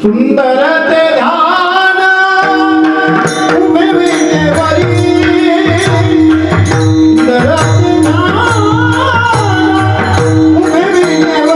सुंदर ते ध्यान उभे विजेवरी, सुंदर ते ध्यान उभे विजेवरी,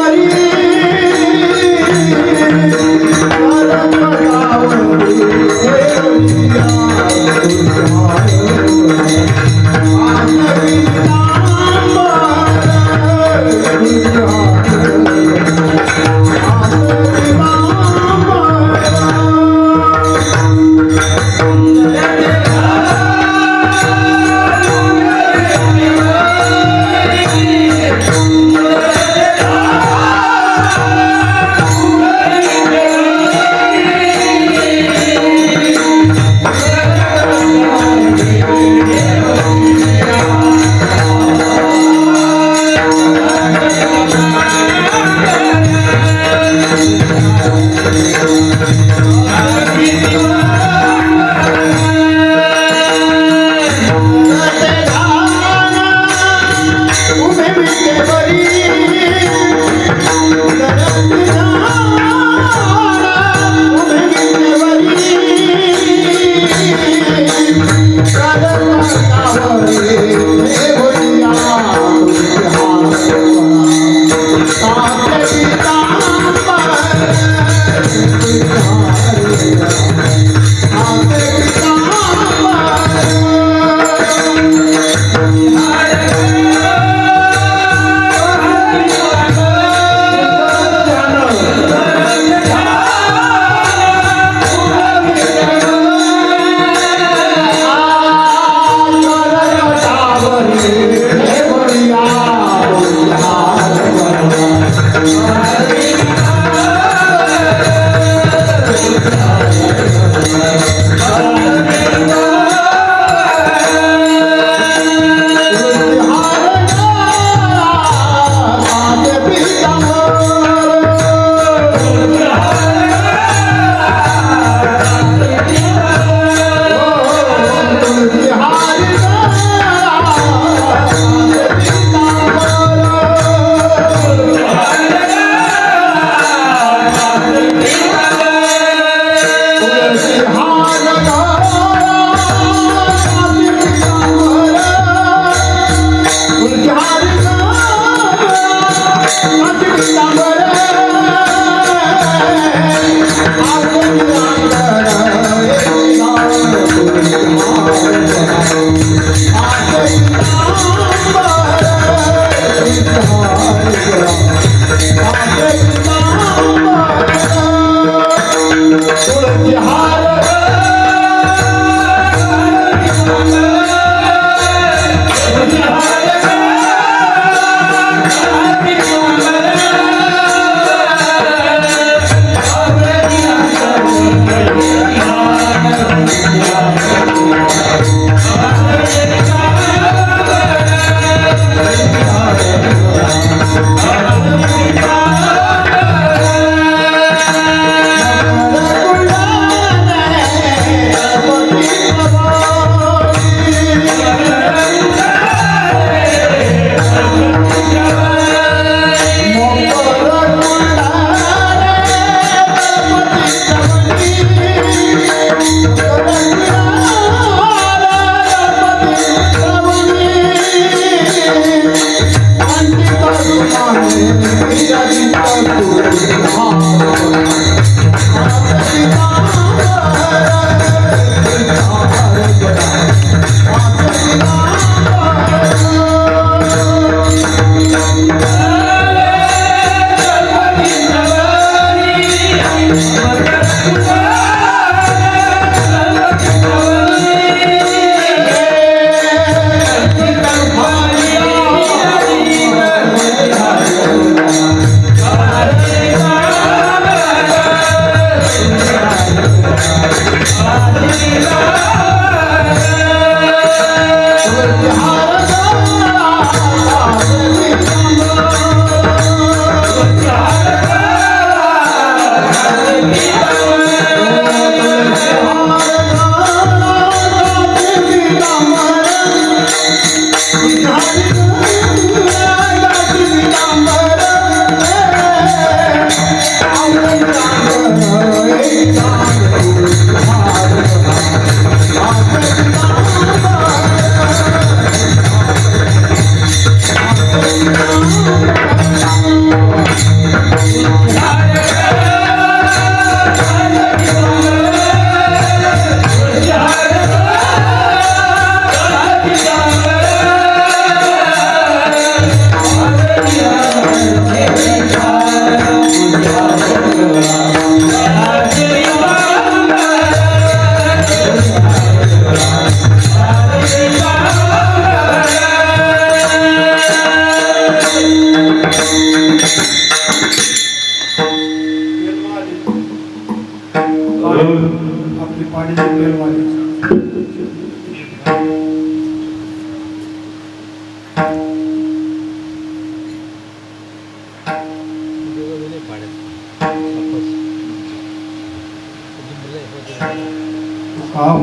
आपली पाणी बेलवाली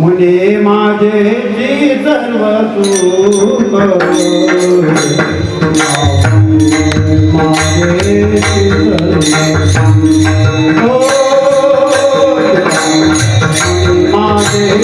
म्हणे माझे जी सर्व सुख माझे सर्व माझे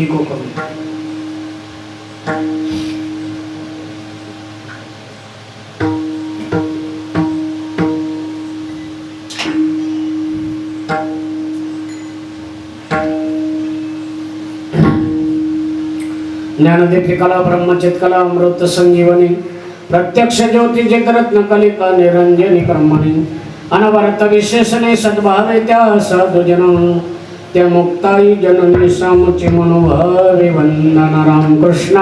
इको कमी ज्ञानदीपिकाला ब्रह्मचितकला अमृत संजीवनी प्रत्यक्ष ज्योती जगरत्न कलिका निरंजनी ब्रह्मणी अनवरत विशेषणे सद्भावित्या साधुजन त्या मुक्ताई जननी सामुची मनोहरी वंदन रामकृष्ण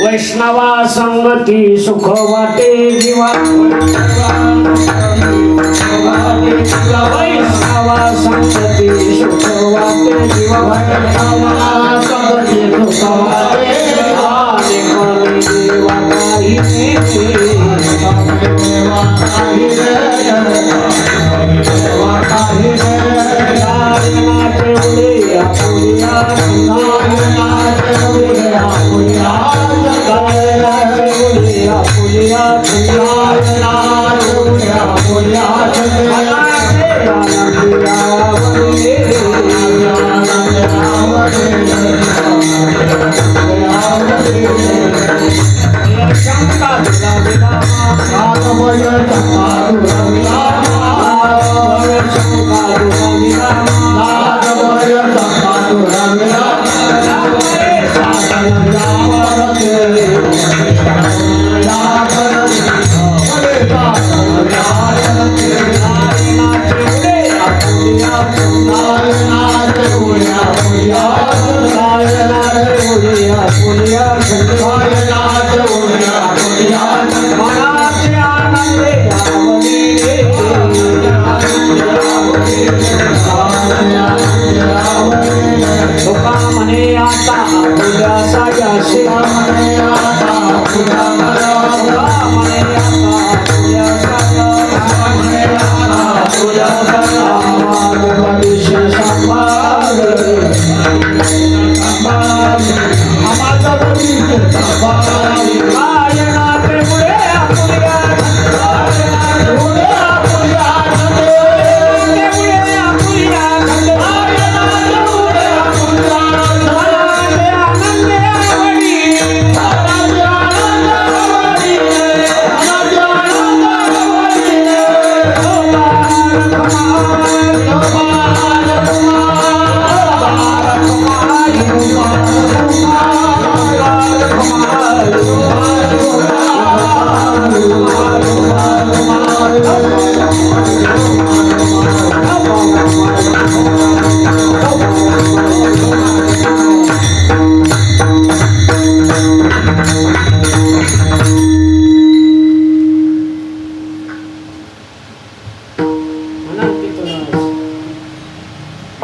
वैष्णवा संगती सुख वाटे जीवा वैष्णवा संगती सुख वाटे जीवा वैष्णवा संगती सुख वाटे देवा काही देवा काही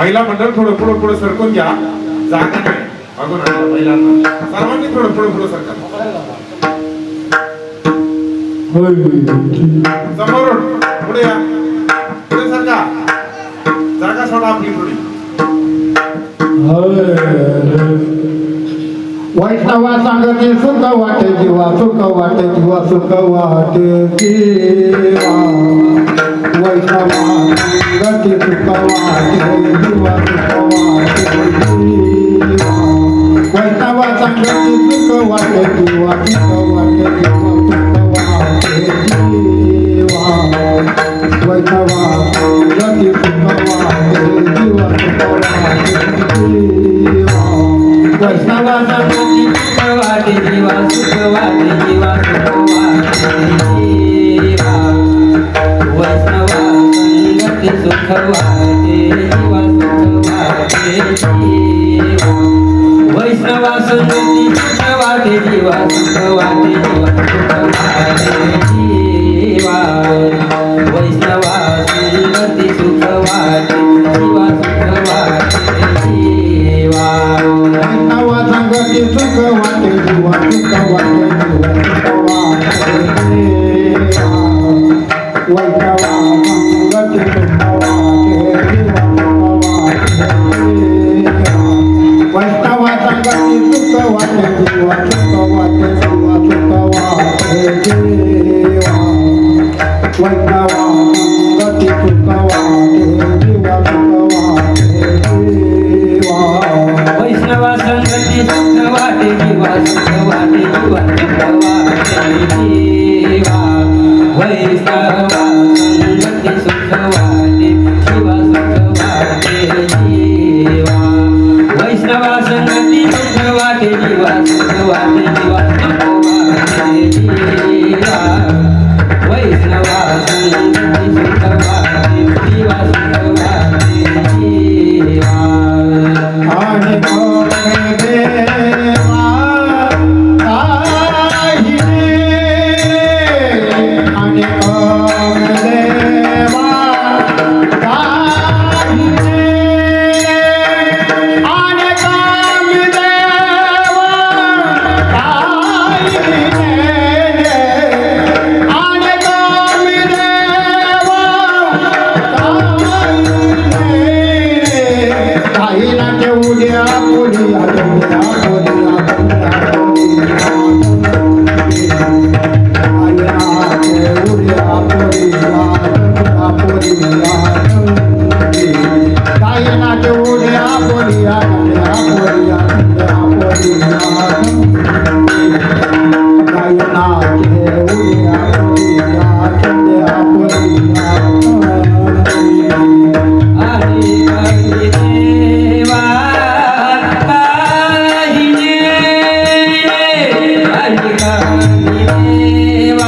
महिला मंडळ थोडं पुढं पुढं सरकून घ्या. जागा नाही मागून आणा महिलांना. सर्वांनी थोडं पुढं पुढं सरका. समोरून पुढे या. पुढे सरका. जागा सोडा आपली थोडी. वैष्णवा सांगते सुख वाटे जीवा सुख वाटे जीवा सुख वाटे जीवा वैष्णवा सांगते सुख वाटे जीवा सुख वाटे जीवा वैष्णवा सांगते सुख वाटे जीवा सुख वाटे जीवा सुख वाटे जीवा वैष्णवा सांगते सुख वाटे जीवा सुख वाटे जीवा वैष्णवा सांगते सुख वाटे जीवा सुख वाटे जीवा सुख वाटे जीवा वैष्णवा संगती सुख वाटे जीवा सुख वाटे जीवा वैष्णवा संगती सुख वाटे जीवा सुख वाटे जीवा सुख वाटे जीवा वैष्णवा संगती सुख वाटे जीवा सुख वाटे जीवा वैष्णवा सांगते सुख वाटे जीवा सुख वाटे जीवा सुख वाटे जीवा वैष्णवा सांगते सुख वाटे जीवा सुख वाटे जीवा वैष्णवा सांगते सुख वाटे जीवा सुख वाटे जीवा सुख वाटे जीवा वैष्णवा सांगते सुख वाटे जीवा सुख वाटे जीवा वैष्णवा संगती सुख वाटे जीवा सुख वाटे जीवा सुख वाटे जीवा वैष्णवा संगती सुख वाटे जीवा सुख वाटे जीवा वैष्णवा संगती सुख वाटे जीवा सुख वाटे जीवा सुख वाटे जीवा वैष्णवा संगती सुख वाटे जीवा सुख वाटे जीवा आणि देवा काहिने आणि देवा काहिने आणि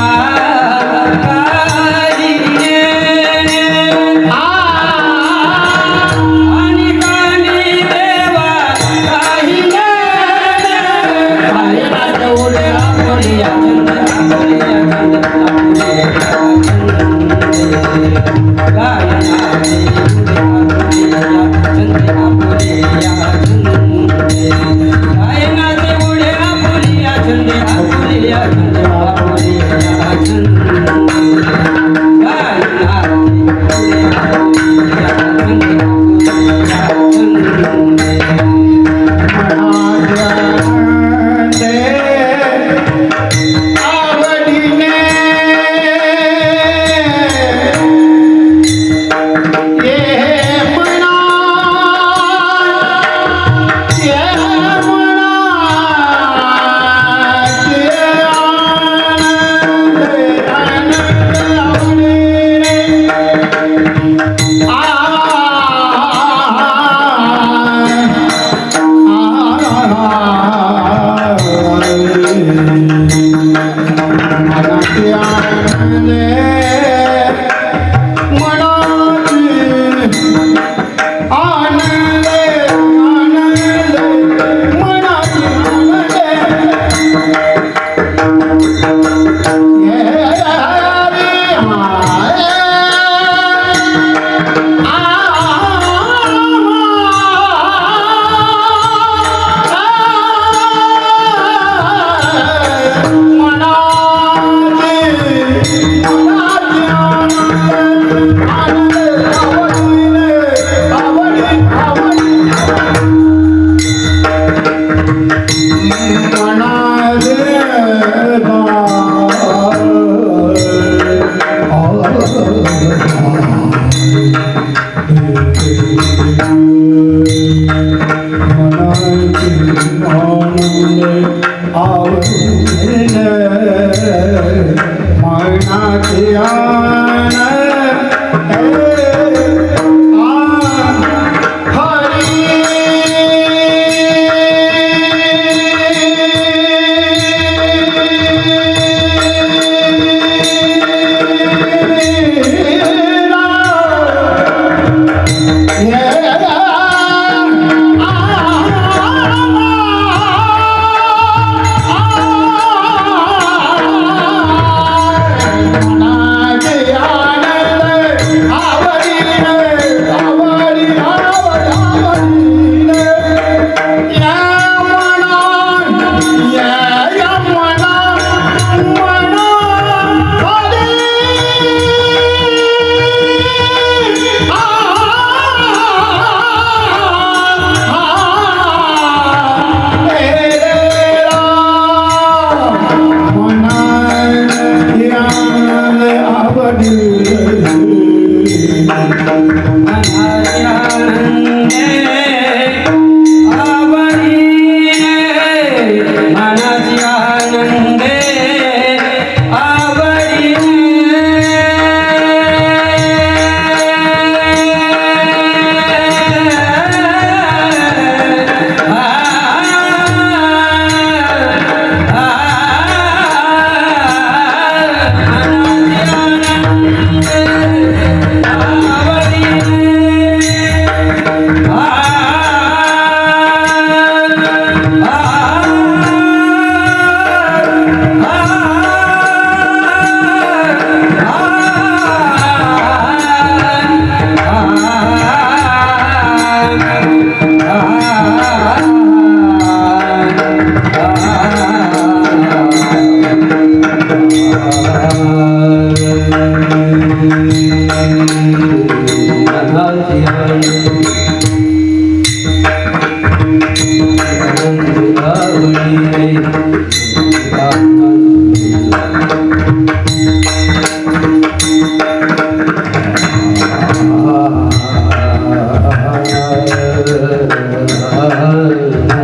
देवा काहिने आणि देवा काहिने काही ना उद्या पुढिया पुढिया पुढिया ये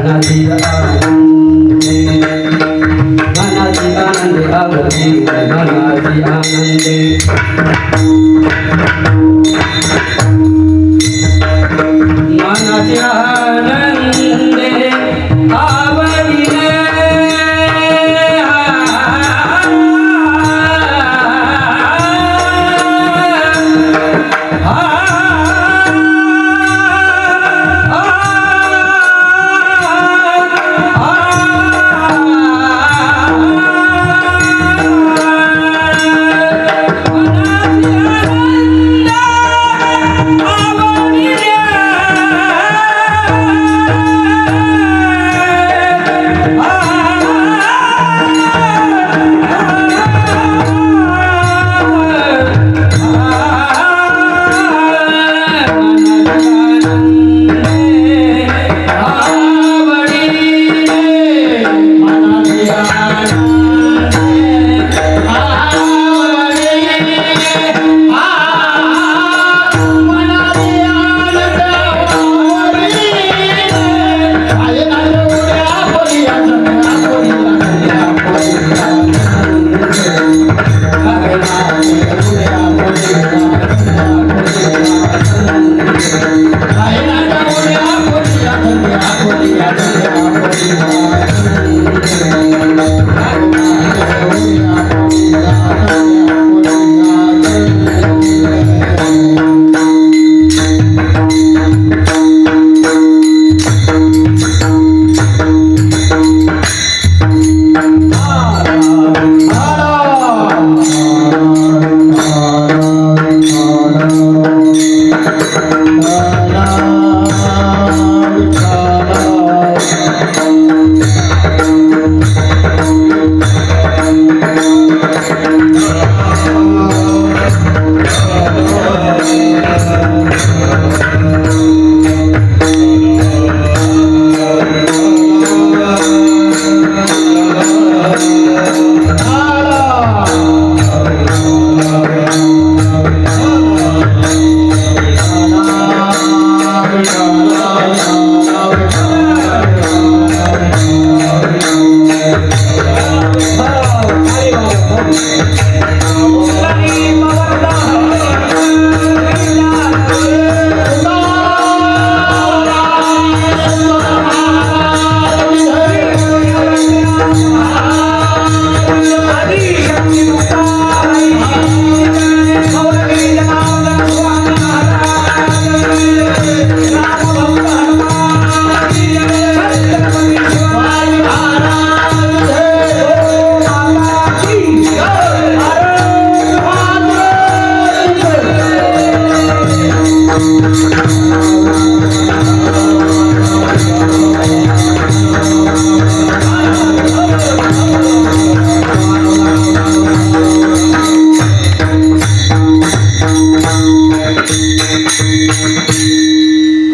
मनाची आनंदे मनाची आनंदे आवडी मनाची आनंदे मनाची आनंदे आवडीने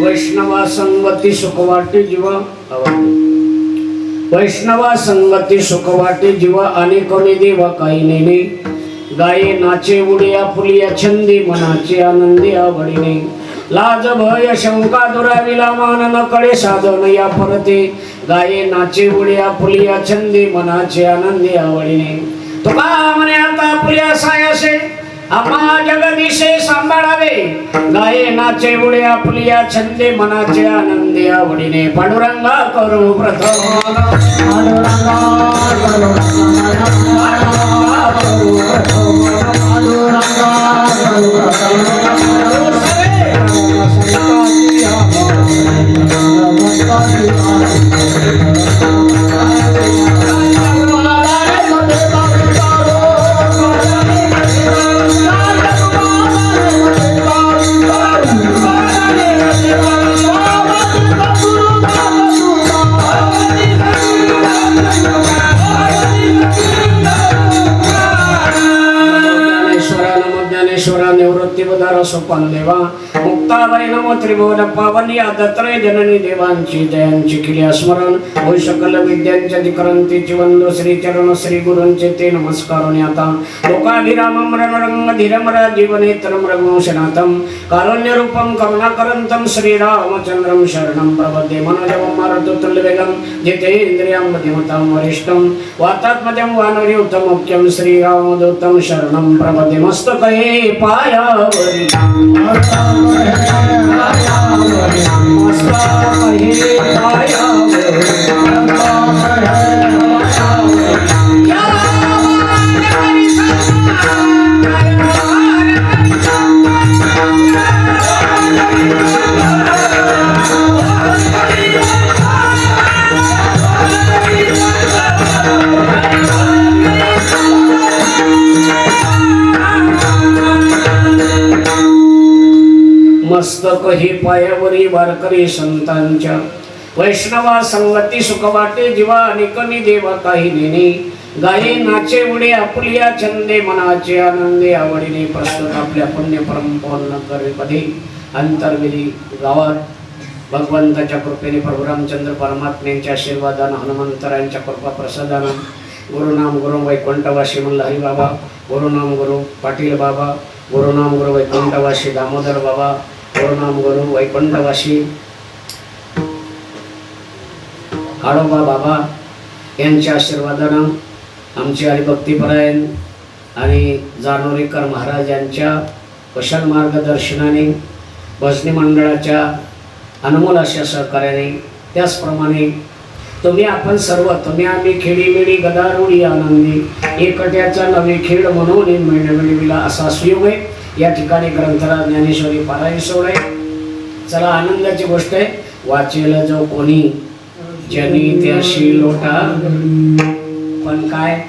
वैष्णवा संगती सुख वाटे जीवा वैष्णवा संगती सुख वाटे जीवा अनेकोनी देवा काही नेने गाये नाचे उडिया फुलिया छंदी मनाचे आनंदी आवडीने लाज भय शंका दुराविला मान न कळे साधन या परते गाये नाचे उडिया फुलिया छंदी मनाचे आनंदी आवडीने तुका म्हणे आता फुलिया सायासे आम्हा जगदीशे सांभाळावे गाये नाचे उड्या फुलिया छंदे मनाचे आनंदी आवडीने पांडुरंगा करू प्रथम निवृत्ती बदार सोपान देवा मुक्त मुक्ताबाई नमो त्रिभुवन पावन या दत्रे जननी देवांची जयांची केली स्मरण होय सकल विद्यांच्या अधिकरंतीची वंदो श्री चरण श्री गुरूंचे ते नमस्कारोनी आता लोकाभिरामं रणरंग धीरमरा जीवनेत्रं रघुवंशनाथं कारुण्य रूपं करुणाकरंतं श्रीरामचंद्रं शरणं प्रपद्ये मनोजवं मारुतुल्यवेगं जितेन्द्रियं बुद्धिमतां वरिष्ठं वातात्मजं वानरयुतं मुख्यं श्रीरामदूतं शरणं प्रपद्ये मस्तके पायावरी मस्तक ही पायावरी वारकरी संतांच्या वैष्णवा संगती सुख वाटे जीवा अनेकनी देवा काही नेने गाये नाचे उडे आपुलिया छंदे मनाचे आनंदे आवडीने प्रस्तुत आपल्या पुण्य परमपौर्ण करीपदी अंतर्विधी गावात भगवंताच्या कृपेने प्रभू रामचंद्र परमात्म्यांच्या आशीर्वादानं हनुमंतरायांच्या कृपा प्रसादानं गुरुनाम गुरु वैकुंठवासी मल्हारी बाबा गुरुनाम गुरु पाटील बाबा गुरुनाम गुरु वैकुंठवासी दामोदर बाबा गुरुनाम गुरु वैकुंठवासी हाडोबा बाबा यांच्या आशीर्वादानं आमचे हरिभक्तीपरायण आणि जानोरीकर महाराज यांच्या कुशल मार्गदर्शनाने भजनी मंडळाच्या अनमोल अशा सहकार्याने त्याचप्रमाणे तुम्ही आपण सर्व तुम्ही आम्ही खेळीमेळी गदारोळी आनंदी एकट्याचा नवे खेळ म्हणून मिळविला असा सुयोग आहे. या ठिकाणी ग्रंथराज ज्ञानेश्वरी पारायण सोहळे. चला आनंदाची गोष्ट आहे. वाचेल जो कोणी जनी त्याशी लोटा पण काय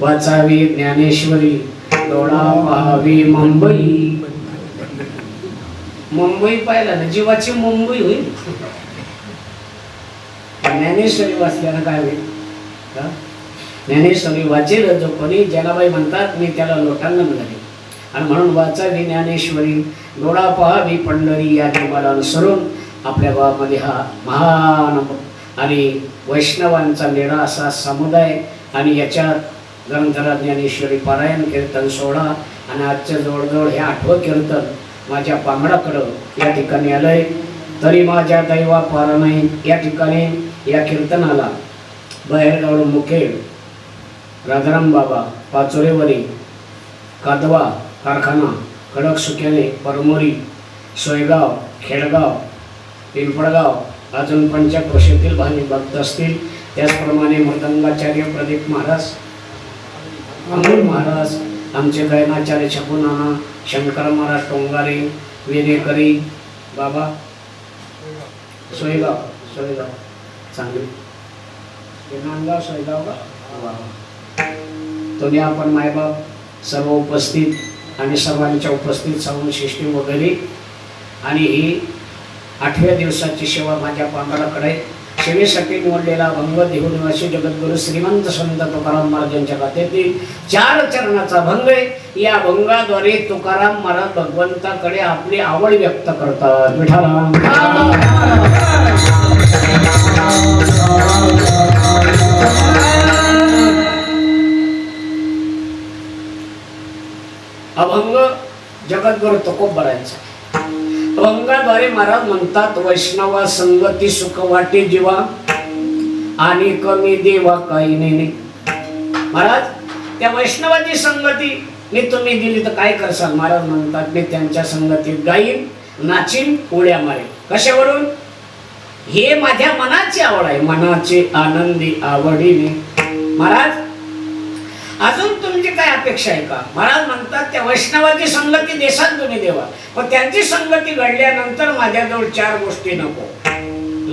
वाचावी ज्ञानेश्वरी डोळा पाहावी मुंबई. मुंबई पाहिला ना जीवाची मुंबई होईल. ज्ञानेश्वरी वाचल्यानं काय होईल? ज्ञानेश्वरी वाचेल जो कोणी जनाबाई म्हणतात मी त्याला लोटांगण झाले आणि म्हणून वाचावी ज्ञानेश्वरी डोळा पहावी पंढरी या नियमाला अनुसरून आपल्या गावामध्ये हा महान आणि वैष्णवांचा निरा असा समुदाय आणि याच्यात ग्रंथराज ज्ञानेश्वरी पारायण कीर्तन सोहळा आणि आजच्या जवळजवळ हे 8वं कीर्तन माझ्या पांगडाकडं या ठिकाणी आलंय. तरी माझ्या दैवा पार नाही. या ठिकाणी या कीर्तनाला बाहेरगावडून मुखेड राजाराम बाबा पाचोरेवरी कादवा कारखाना कडक सुक्याने परमोरी सोयगाव खेडगाव पिंपळगाव अजून पंचक्रोशीतील भावी भक्त असतील. त्याचप्रमाणे मृदंगाचार्य प्रदीप महाराज अमोल महाराज आमचे गायनाचार्य छकुनाना शंकर महाराज टोंगारे वेदेकरी बाबा सोयगाव चांगली नांदगाव सोयगाव का तुम्ही आपण मायबाप सर्व उपस्थित आणि सर्वांच्या उपस्थित साऊंड सिस्टीम वगैरे आणि ही 8व्या दिवसाची सेवा माझ्या पांगडाकडे सेवेसाठी निवडलेला भंग देहनिवासी जगद्गुरु श्रीमंत संत तुकाराम महाराजांच्या खात्यातील 4 चरणाचा भंग आहे. या भंगाद्वारे तुकाराम महाराज भगवंताकडे आपली आवड व्यक्त करतात. विठाला अभंग जगद्गुरु तुकोबरायांचा. अभंगाद्वारे महाराज म्हणतात वैष्णवा संगती सुख वाटे जीवा आणि कमी देवा काही नाही. महाराज त्या वैष्णवाची संगती मी तुम्ही दिली तर काय करसाल? महाराज म्हणतात मी त्यांच्या संगतीत गाईन नाचीन उड्या मारेन. कशावरून? हे माझ्या मनाची आवड आहे. मनाचे आनंदी आवडीने. महाराज अजून तुमची काय अपेक्षा आहे का? महाराज म्हणतात त्या वैष्णवाची संगती देशात तुम्ही देवा पण त्यांची संगती घडल्यानंतर माझ्याजवळ 4 गोष्टी नको.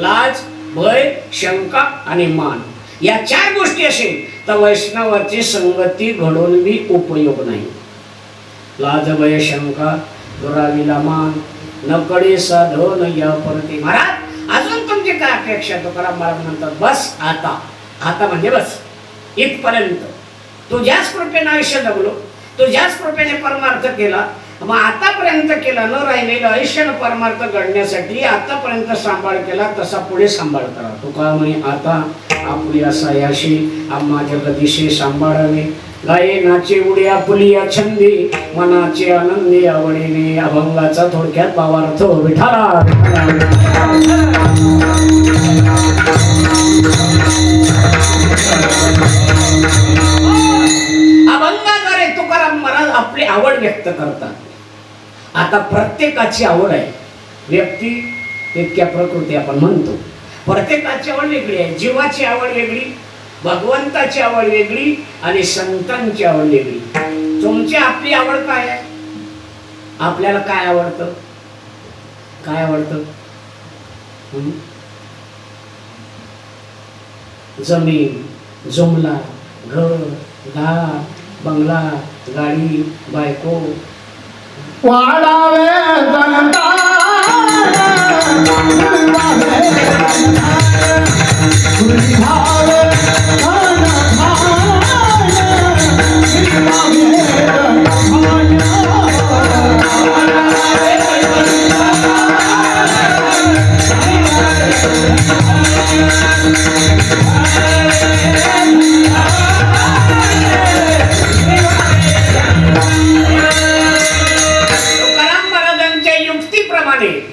लाज भय शंका आणि मान. या 4 गोष्टी असेल तर वैष्णवाची संगती घडून बी उपयोग नाही. लाज भय शंका दुरावीला मान नकडे साधन या परती. महाराज अजून तुमची काय अपेक्षा? तुकाराम महाराज म्हणतात बस आता म्हणजे बस इथपर्यंत. तुझ्याच कृपेने आयुष्य जगलो, तुझ्याच कृपेने परमार्थ केला मग आतापर्यंत केला न राहिलेलं आयुष्य परमार्थ घडण्यासाठी आतापर्यंत सांभाळ केला तसा पुढे सांभाळ करा. तुका म्हणे आता आपली असा याशी आम्हा जगदीशी सांभाळावे. गाये नाचे उड्या पुलिया छंदी मनाचे आनंदी आवडीने. अभंगाचा थोडक्यात भावार्थ विठाला. अभंगाद्वारे तुकाराम महाराज आपली आवड व्यक्त करतात. आता प्रत्येकाची आवड आहे. व्यक्ती तितक्या प्रकृती आपण म्हणतो. प्रत्येकाची आवड वेगळी आहे. जीवाची आवड वेगळी, भगवंताची आवड वेगळी आणि संतांची आवड वेगळी. तुमची आपली आवड काय आहे? आपल्याला काय आवडतं? काय आवडतं? जमीन, जुमला, घर, दार, बंगला, गाडी, बायको. वाढावे जनता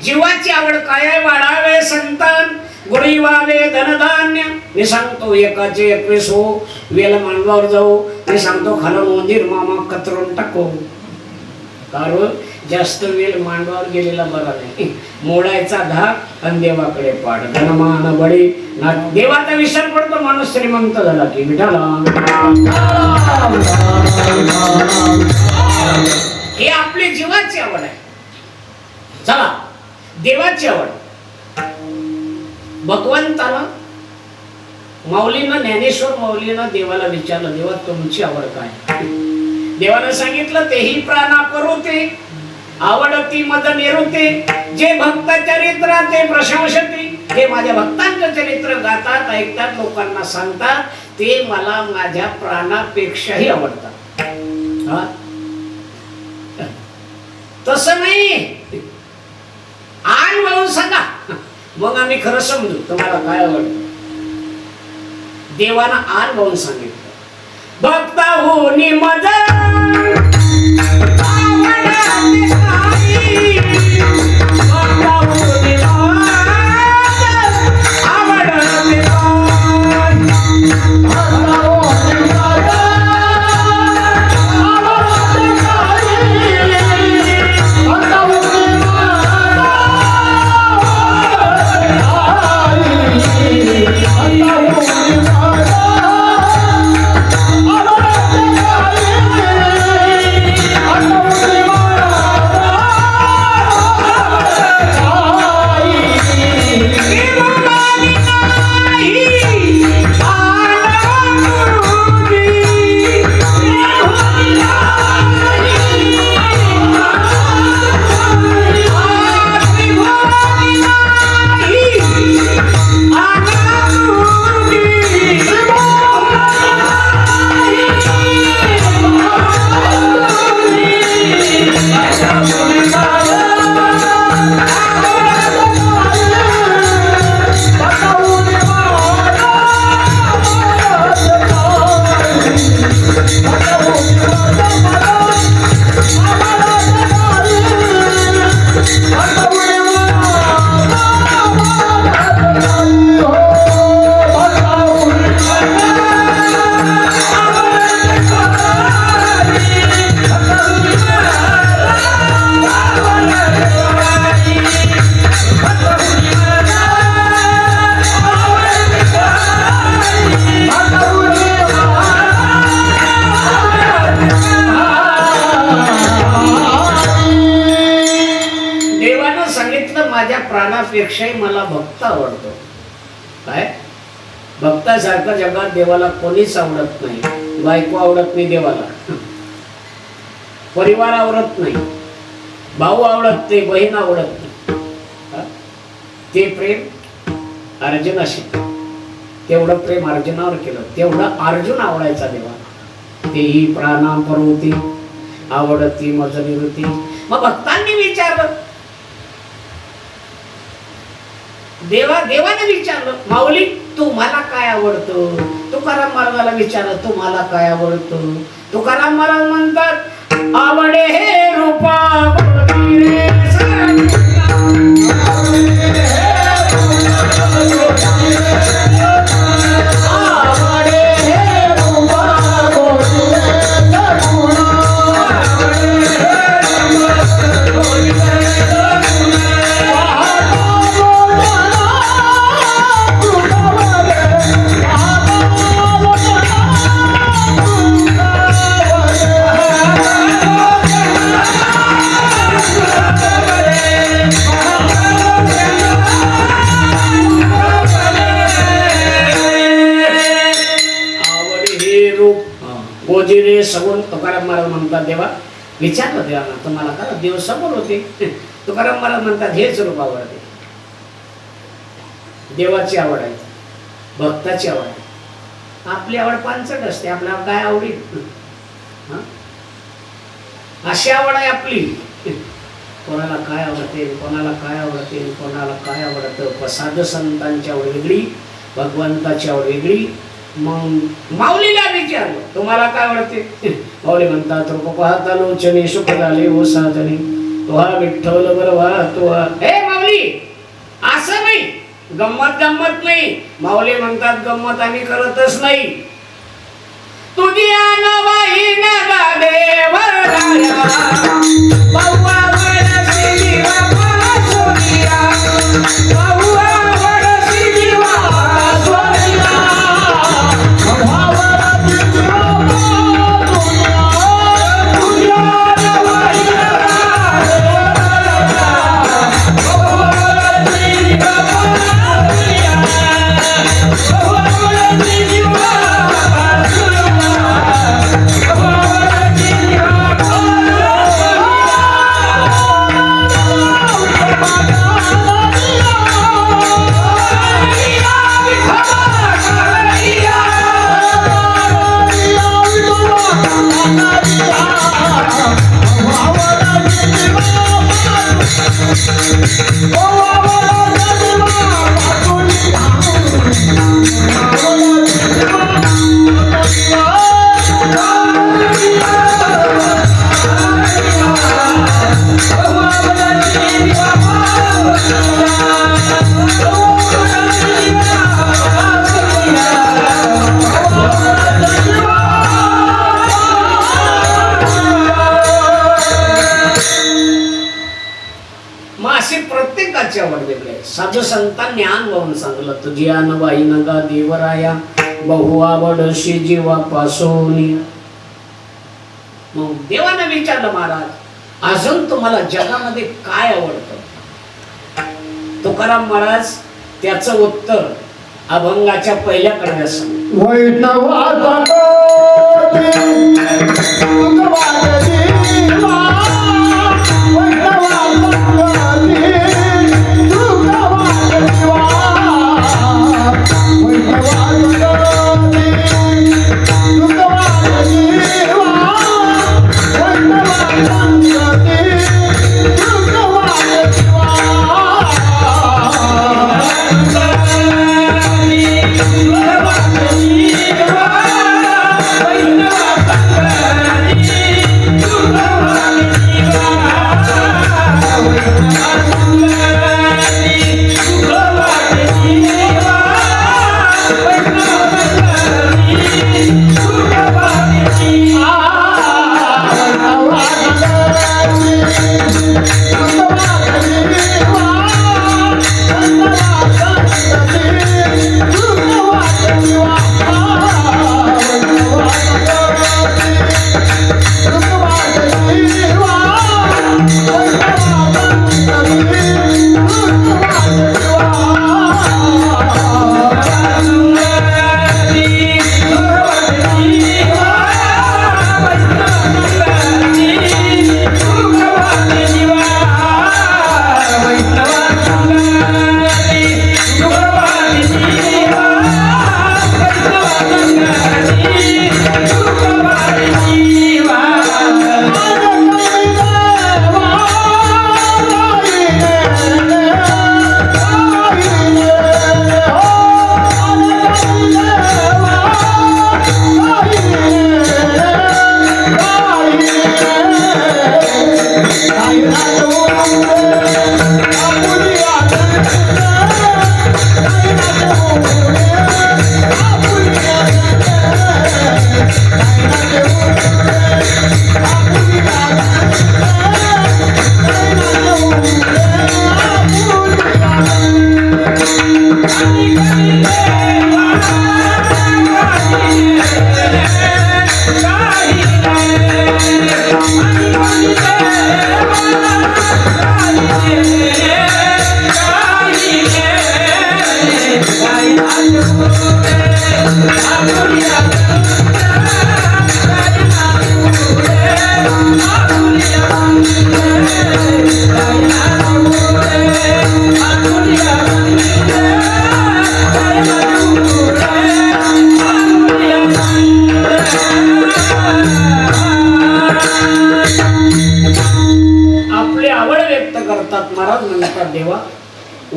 जीवाची आवड काय आहे? वाढावे संतान, गुढीवावे धनधान्य. मी सांगतो एकाचे 21 हो, वेल मांडवावर जाऊ. मी सांगतो खालून मंदिर मामा कतरून टाकू. कारण जास्त वेळ मांडवावर गेलेला बरा नाही. मोडायचा धाक आणि देवाकडे पाड. धनमान बळी देवाचा विसर पडतो माणूस श्रीमंत झाला की. विठाला हे आपली जीवाची आवड आहे. चला देवाची आवड. भगवंताला माऊलीनं, ज्ञानेश्वर माऊलीनं देवाला विचारलं, देवा तुमची आवड काय? देवानं सांगितलं, तेही प्राणा करूते आवडती मद निरुते. जे भक्त चरित्र ते प्रशंसती. हे माझ्या भक्तांचं चरित्र गातात, ऐकतात, लोकांना सांगतात, ते मला माझ्या प्राणापेक्षाही आवडतात. हा तसं नाही. आण म्हणून सांगा, मग आम्ही खरं समजू तुम्हाला काय आवडतं. देवानं आण म्हणून सांगितलं, भक्ता होनी मज माझ्या प्राणापेक्षाही मला भक्त आवडतो. काय भक्तासारखं जगात देवाला कोणीच आवडत नाही. बायको आवडत नाही देवाला, परिवार आवडत नाही, भाऊ आवडत नाही, बहीण आवडत नाही. ते प्रेम अर्जुनाशी, तेवढं प्रेम अर्जुनावर केलं, तेवढं अर्जुन आवडायचा देवाला. तेही प्राणा परोती आवडती मज निवृत्ती. मग भक्तांनी विचारलं, देवाने विचारलं, माऊली तुम्हाला काय आवडतं? तुकाराम महाराजाला विचारलं, तुम्हाला काय आवडतं? तुकाराम महाराज म्हणतात, आवडे हे रूपा गोजिरे सगुण. तुकाराम महाराज म्हणतात, देवा विचारलं देवाना तुम्हाला का? देव समोर होते. तुकाराम महाराज म्हणतात, हेच रूप आवडते. देवाची आवड आहे, भक्ताची आवड आहे. आपली आवड पानसट असते, आपल्याला काय आवडील अशी आवड आहे आपली. कोणाला काय आवडते, कोणाला काय आवडते, कोणाला काय आवडतं. साधू संतांची आवड वेगळी, भगवंताची आवड वेगळी. मग माऊलीला विचारलं, तुम्हाला काय आवडते? माऊली म्हणतात, रूप पाहता लोचने सुख झाले ओ साधने, तुहा विठ्ठल बरवा तुहा. हे माऊली असं नाही, गंमत नाही. माऊली म्हणतात, गंमत आम्ही करतच नाही. तुझी अनवाई नगा देवराया बाबा वडसी दिवा सोनिया, बाबा वडसी दिवा सोनिया, बाबा वडसी दिवा सोनिया, तुझी अनवाई नगा देवराया बाबा वडसी दिवा सोनिया, बाबा वडसी दिवा प्रत्येकाची आवड वेगळी आहे. साधू संतांनी अनुभवून सांगलं, तुझी अनवाई नगा देवराया बहु आवडशी जीवापासून. मग देवाने विचारलं, महाराज अजून तुम्हाला जगामध्ये काय आवडतं? तुकाराम महाराज त्याचं उत्तर अभंगाच्या पहिल्या कडव्यात सांग. वैष्णवाचा Bye.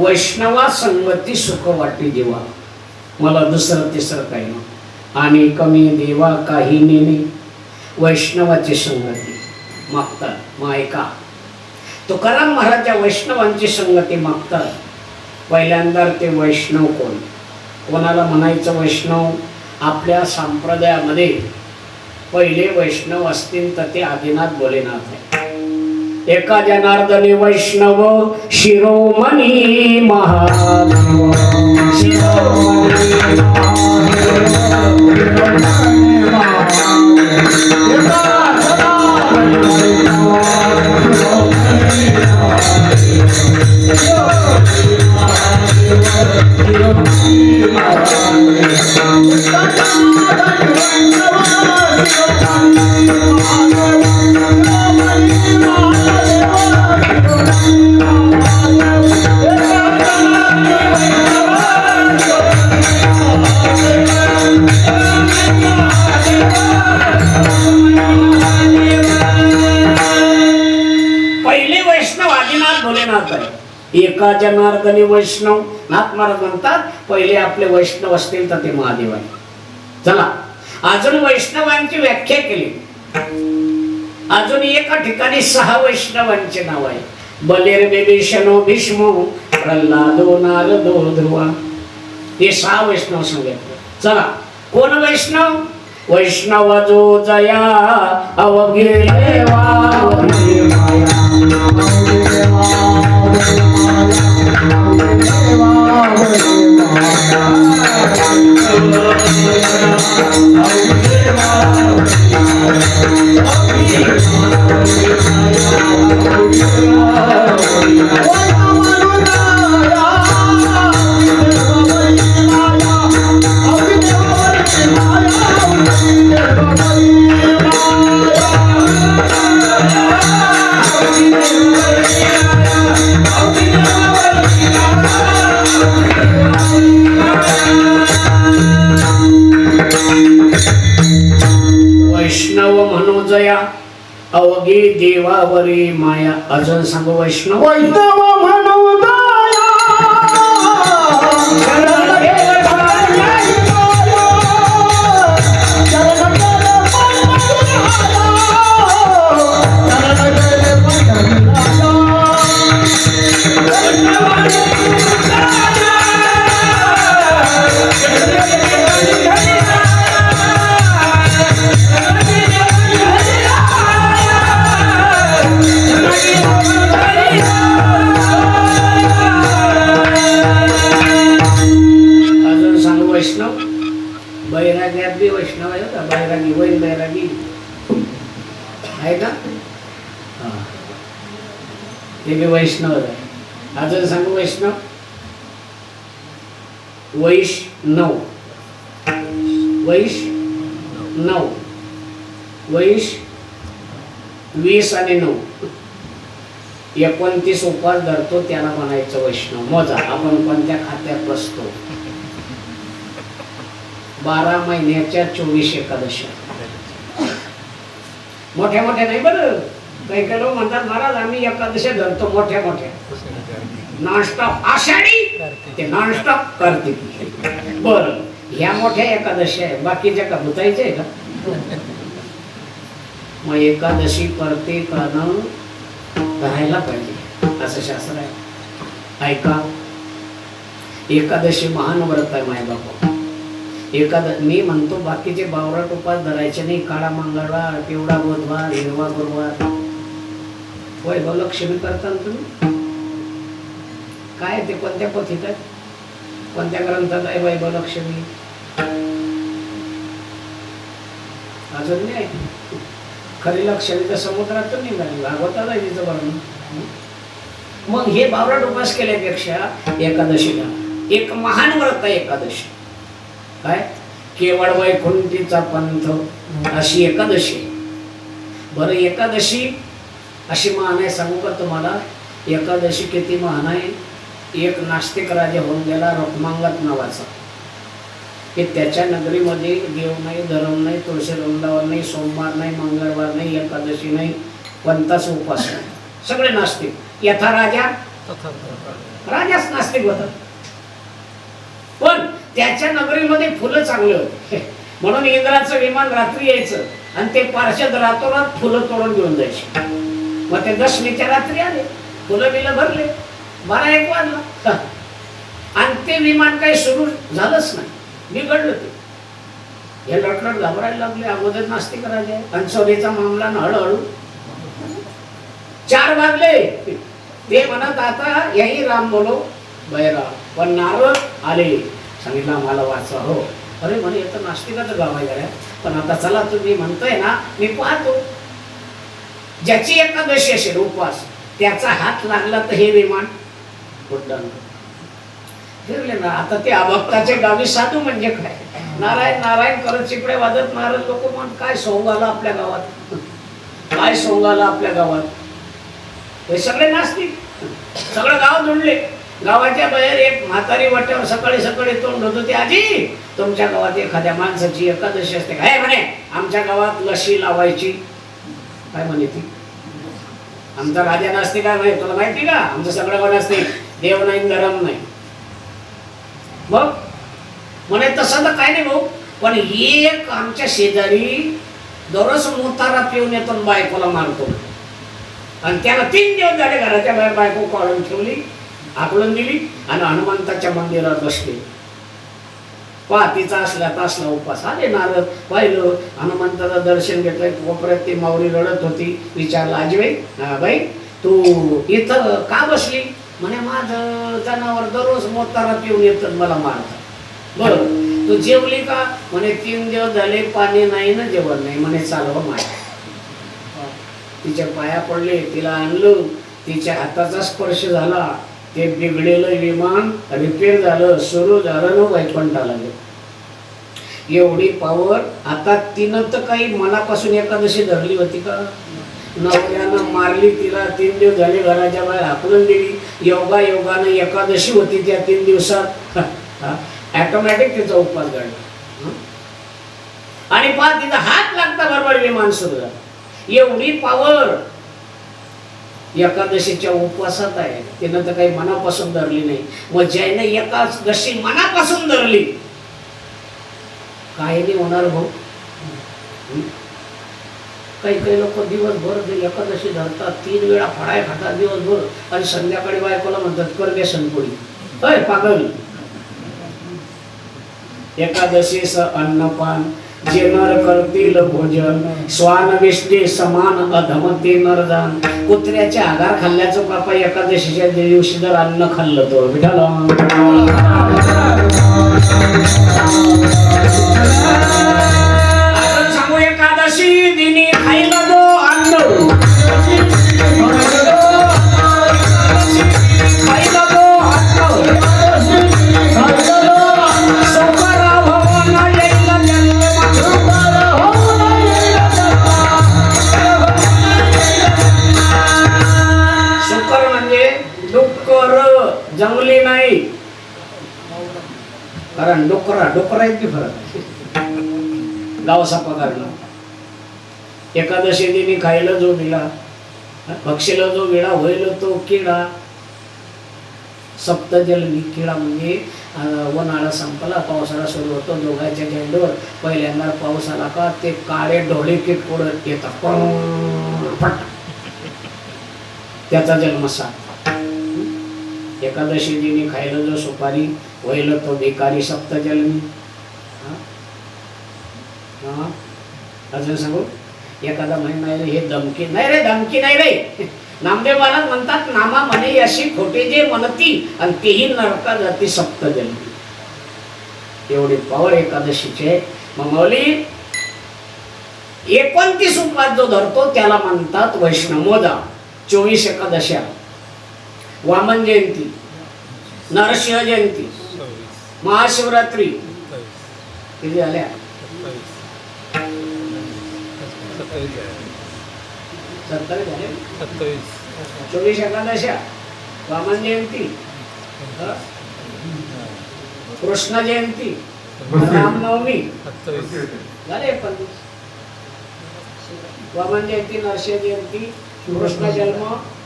वैष्णवा संगती सुख वाटे जीवा, मला दुसरं तिसरं काही नाही. आणि कमी देवा काही नेणे, वैष्णवाची संगती मागतात. मग ऐका, तुकाराम महाराज त्या वैष्णवांची संगती मागतात. पहिल्यांदा ते वैष्णव कोण, कोणाला म्हणायचं वैष्णव? आपल्या संप्रदायामध्ये पहिले वैष्णव असतील तर ते आदिनाथ भोलेनाथ आहे. एका जनार्दनी वैष्णव शिरोमणी महादेव, शिरोमणी पहिले वैष्णव आदिनाथ भोलेनाथ आहे. एका जनार्दनी वैष्णव, नाथ महाराज म्हणतात पहिले आपले वैष्णव असतील तर ते महादेव आहे. चला, अजून वैष्णवांची व्याख्या केली. अजून एका ठिकाणी 6 वैष्णवांचे नाव आहे. बलेर बिभीषणो भीष्मो प्रल्हादो नारदो ध्रुवा, हे 6 वैष्णव सांगितले. चला, कोण वैष्णव? वैष्णव जो जया अवघे वावरे माया, वैष्णव म्हणू जया अवघे देवावरी माया. अजून सांगू वैष्णव. वैष्णव म्हणू दया, वैष्णव. बैराग्यात बी वैष्णव आहे का? बैरागी, वैन बैरागी आहे का? ते बी वैष्णव आहे. अजून सांगू वैष्णव. वैष्णव, वैष्णव, वैश 20 आणि 9 29 उपास धरतो त्याला म्हणायचं वैष्णव. मोजा, आपण कोणत्या खात्यात बसतो? 12 महिन्याच्या 24 एकादशा. मोठ्या मोठ्या नाही बरं. काही काही लोक म्हणतात महाराज आम्ही एकादशी धरतो मोठ्या मोठ्या, नॉनस्टॉप आषाढी ते नॉनस्टॉप कार्तिकी. बरं, ह्या मोठ्या एकादशी आहे, बाकीच्या का भुतायचे आहे का? मग एकादशी प्रत्येकानं राहायला पाहिजे असं शास्त्र आहे. ऐका, एकादशी महान व्रत आहे माय बापा. मी म्हणतो बाकीचे बावराट उपास धरायचे नाही. काळा मंगळवार, पिवळा बुधवार, हिरवा गुरुवार, वैभव लक्ष्मी करता तुम्ही काय? ते कोणत्या पोथीत आहे, कोणत्या ग्रंथात आहे वैभव लक्ष्मी? अजून नाही. खरी लक्ष्मी तर समुद्रातून निघाली, भागवताला आहे तिचं वर्णन. मग हे बावराट उपास केल्यापेक्षा एकादशीला एक महान व्रत आहे एकादशी. काय? केवळ वैकुंठीचा पंथ अशी एकादशी. बरं, एकादशी अशी महान आहे सांगू का तुम्हाला? एकादशी किती महान आहे? एक नास्तिक राजा होऊन गेला रुक्मांगद नावाचा, की त्याच्या नगरीमध्ये देव नाही, धर्म नाही, तुळशी वृंदावन नाही, सोमवार नाही, मंगळवार नाही, एकादशी नाही, कोणताच उपास नाही, सगळे नास्तिक. यथा राजा राजाच नास्तिक होता, पण त्याच्या नगरीमध्ये फुलं चांगले होते म्हणून इंद्राचं विमान रात्री यायचं आणि ते पार्षद रातोरात फुलं तोडून घेऊन जायचे. मग ते दशमीच्या रात्री आले, फुलं बिलं भरले, 12-1 वाजला आणि ते विमान काही सुरू झालंच नाही, बिघडलं ते. हे लटलट घाबरायला लागले. अगोदर नास्तिक राजे आणि चोरीचा मामला हळूहळू 4 वाजले. ते म्हणत आता यही राम बोलो बैरा, पण नारद आले, सांगितलं आम्हाला वाचवा. हो, अरे म्हणे येतं नास्तिकाचं गाव आहे गड्या, पण आता चला तुम्ही म्हणतोय ना, मी पाहतो. ज्याची एकादशी असेल उपवास, त्याचा हात लागला तर हे विमान उड्डाण फिरले ना. आता ते अभक्ताचे गावी साधू म्हणजे काय, नारायण नारायण करत चिपडे वाजत नारद लोक म्हण काय सोंग आला आपल्या गावात, काय सोंग आला आपल्या गावात. हे सगळे नास्तिक, सगळं गाव जुळले. गावाच्या बाहेर एक म्हातारी वाट्यावर सकाळी सकाळी तोंड होत होती, आजी तुमच्या गावात एखाद्या माणसाची एकादशी असते काय? म्हणे आमच्या गावात लशी लावायची. काय म्हणे ती? आमचा राजा नास्तिक काय म्हणे, तुला माहिती का आमचं सगळं पण असते, देव नाही धर्म नाही. मग म्हणे तसं तर काय नाही भाऊ, पण एक आमच्या शेजारी दररोज मोतारा पिऊन येतो बायकोला मारतो आणि त्याला 3 दिवस झाले घराच्या बाहेर बायको काढून ठेवली, आकलून दिली आणि हनुमंताच्या मंदिरात बसले. तिचा असला तासला उपास. आले नारद, पाहिलं हनुमंताचं दर्शन घेतलंय, कोपऱ्यात ती माऊली रडत होती. विचारलं आजीबाई, बाई तू इथं का बसली? म्हणे माझं जनावर दररोज मोतारा पिऊन येतं मला मारतात. बरं तू जेवली का? म्हणे 3 दिवस झाले पाणी नाही ना जेवण नाही. म्हणे चालव माय. तिच्या पाया पडले, तिला आणलं, तिच्या हाताचा स्पर्श झाला, ते बिघडेलं विमान रिपेअर झालं, सुरू झालं ना वैकुंठाला गेलं. एवढी पावर. आता तिनं तर काही मनापासून एकादशी धरली होती का? नवऱ्यानं मारली तिला, 3 दिवस झाले घराच्या बाहेर हाकलून दिली. योगा योगानं एकादशी होती त्या 3 दिवसात ऑटोमॅटिक तिचा उपवास घडला. आणि पहा तिचा हात लागता बरोबर विमान सुरू झालं. एवढी पावर एकादशीच्या उपवासात आहे. तिनं तर काही मनापासून धरली नाही. मग ज्याने एकादशी मनापासून धरली, काय नाही होणार भाऊ. काही काही लोक दिवसभर एकादशी धरतात, 3 वेळा फळाय खातात दिवसभर आणि संध्याकाळी बायकोला म्हणतात कर बेसन पोळी. अय पागल. एकादशीच अन्नपान जे नर करतील भोजन, स्वान विष्णे समान अधमते नरदान. कुत्र्याच्या आगार खाल्ल्याचं पापा एकादशीच्या दिवशी जर अन्न खाल्लं तो विठाला. आपण सांगू एकादशी दिनी खायला जो अन्न, खायला जो अन्न जंगली नाही, कारण डोकरा आहेत की फरक गाव सापा काढला. एकादशी दिनी खायला जो विडा, पक्षीला जो विडा होईल तो किडा. सप्तजलनी किडा म्हणजे उन्हाळा संपला, पावसाळा सुरू होतो, दोघांच्या झेंडूवर पहिल्यांदा पाऊस आला का ते काळे ढोळे कीट पडत येतात, त्याचा जन्म साप. एकादशी दिनी खायला जो सुपारी होईल तो भिकारी. सप्तजलनी. अजून सांगू एखादा महिना हे धमकी नाही रे, धमकी नाही रे. नामदेव महाराज म्हणतात नामा म्हणे अशी खोटे जे म्हणती आणि तेही नरका जाती सप्तजलनी. एवढी पावर एकादशीचे. मग माऊली 29 उपवास जो धरतो त्याला म्हणतात वैष्णवोदा. 24 एकादशा, वामन जयंती, नरसिंह जयंती, महाशिवरात्री किती झाल्या? 27 झाले. 24 एकादशा, वामन जयंती, कृष्ण जयंती, रामनवमी झाले. 25 वामन जयंती, नरसिंह जयंती, कृष्ण जन्म,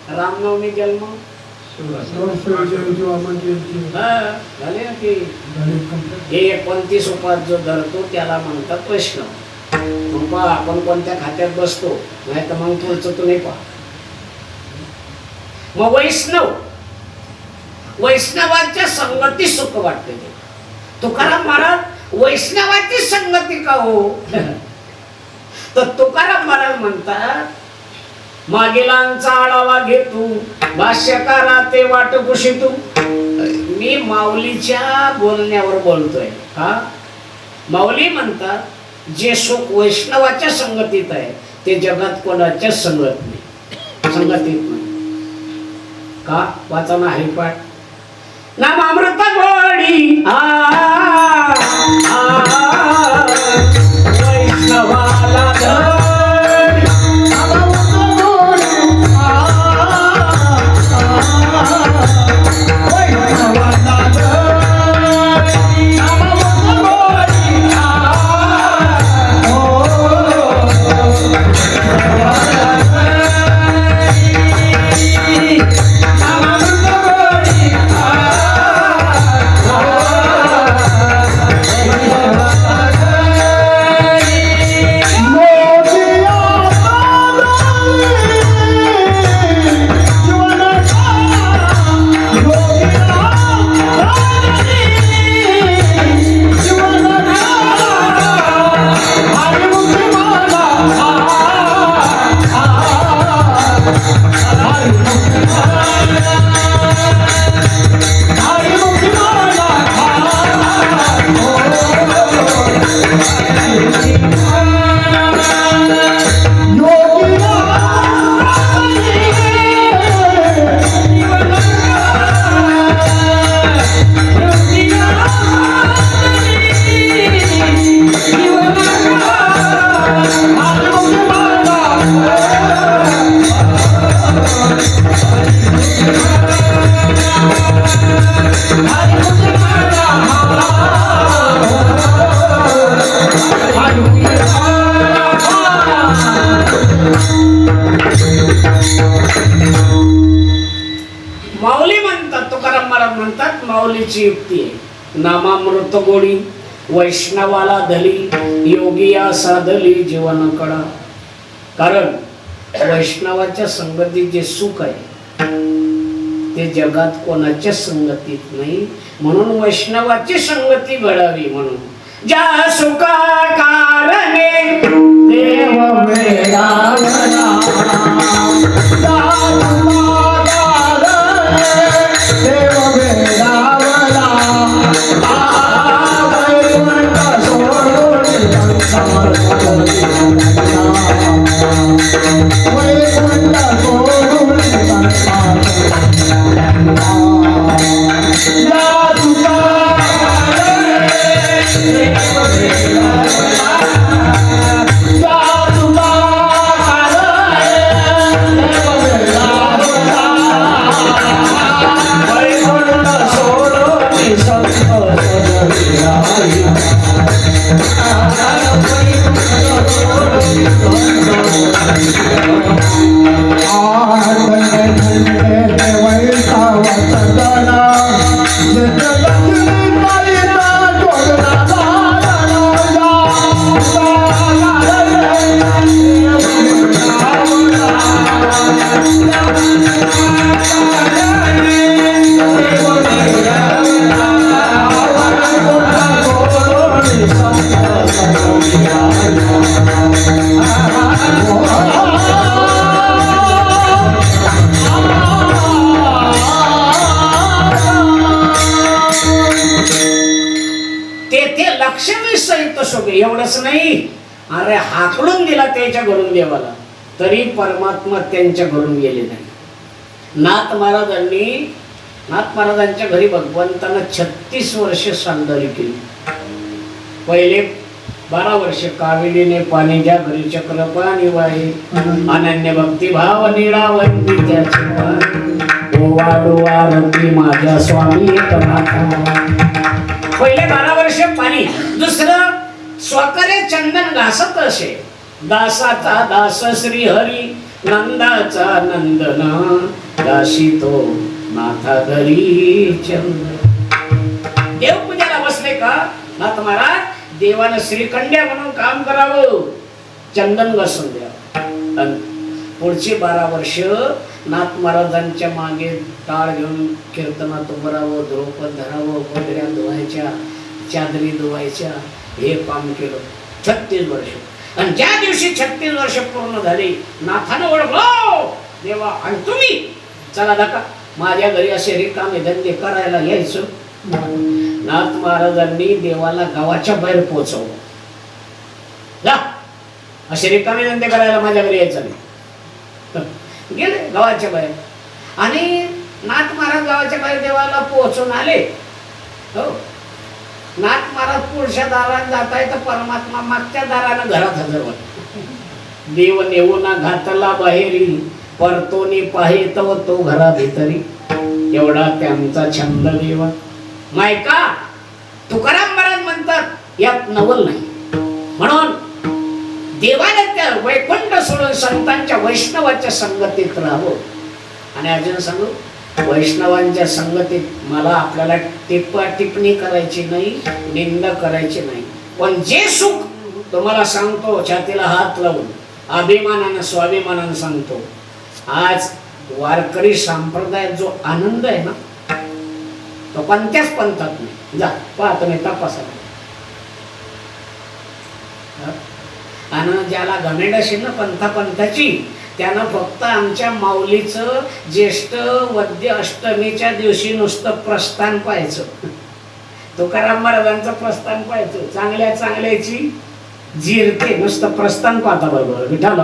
रामनवमी जन्म, हा, झाले ना की हे 29 उपास जो धरतो त्याला म्हणतात वैष्णव. मग पहा आपण कोणत्या खात्यात बसतो, नाही तर मग पुढचं तुम्ही पहा. मग वैष्णवाच्या संगती सुख वाटते. तुकाराम महाराज वैष्णवाची संगती का हो? तर तुकाराम महाराज म्हणतात, मागेलांचा आढावा घेतू भाष्यकारा ते वाट कुशितू. मी माऊलीच्या बोलण्यावर बोलतोय. हा, माऊली म्हणतात जे सुख वैष्णवाच्या संगतीत आहे ते जगात कोणाच्या संगतीत नाही. का वाचना हरिपाठ नाम अमृत गोडी वैष्णवाला माऊली म्हणतात, तुकाराम महाराज म्हणतात माऊलीची युक्ती आहे. नामामृत गोडी वैष्णवाला धली योगिया साधली जीवन कडा. कारण वैष्णवाच्या संगतीत जे सुख आहे ते जगात कोणाच्या संगतीत नाही. म्हणून वैष्णवाची संगती घडावी. म्हणून ज्या सुखा कारणे देव वेडावला देव वेडावला वैकुंठ सोडून एवढंच नाही, अरे हाकलून दिला त्याच्या घरून देवाला तरी परमात्मा त्यांच्या घरून गेले नाही. नाथ महाराजांच्या घरी भगवंतांना 36 वर्ष सांगदारी केली. पहिले 12 वर्ष काविलीने पाणी ज्या घरी चक्र पाणी वाहे अनन्य भक्ती भाव निळावंती त्याची ओवाळू आरती माझ्या स्वामी एकनाथा. पहिले 12 वर्ष पाणी, दुसरं स्वकरे चंदन घासत असे. दासाचा दास श्री हरी नंदाचा नंदन दासी तो नाथा घरी चंद्र. देवपूजाला बसले का नाथ महाराज देवानं श्रीकंड्या म्हणून काम करावं, चंदन घासून द्यावं. आणि पुढची 12 वर्ष नाथ महाराजांच्या मागे टाळ घेऊन कीर्तनात उभं राहावं, द्रौपद धरावं, गोदड्या धुवायच्या, चादरी धुवायच्या, हे काम केलं 36 वर्ष. आणि ज्या दिवशी 36 वर्ष पूर्ण झाली नाथानं ओळखलं देवा आणि तुम्ही चला दाखा माझ्या घरी असे रिकामे धंदे करायला यायचं. नाथ महाराजांनी देवाला गावाच्या बाहेर पोहोचवलं. जा असे रिकामे धंदे करायला माझ्या घरी यायचं नाही. गेले गावाच्या बाहेर आणि नाथ महाराज गावाच्या बाहेर देवाला पोहोचून आले. हो नाथ महाराज पुढच्या दारात जाताय तर परमात्मा मागच्या दारानं घरात हजर होता. देव नेऊना घातला बाहेरी परतोनी पाहे तव तो घरा भितरी. एवढा त्यांचा छंद देवा. मायका तुकाराम महाराज म्हणतात यात नवल नाही. म्हणून देवाने त्या वैकुंठ सोडून संतांच्या वैष्णवाच्या संगतीत राहावं. आणि अजून सांगू वैष्णवांच्या संगतीत मला आपल्याला टिप्पणी करायची नाही, निंदा करायची नाही. पण जे सुख तुम्हाला सांगतो छातीला हात लावून अभिमानानं स्वाभिमानानं सांगतो, आज वारकरी संप्रदायात जो आनंद आहे ना तो कोणत्याच पंथात नाही. जा पहा तुम्ही तपासा. आणि ज्याला घमेंड असेल ना पंथाची त्यानं फक्त आमच्या माऊलीचं ज्येष्ठ वद्य अष्टमीच्या दिवशी नुसतं प्रस्थान पाहायचं. तुकाराम महाराजांचं प्रस्थान पाहायचं. चांगल्या चांगल्याची जिरते नुसतं प्रस्थान पाहता बरोबर. विठाल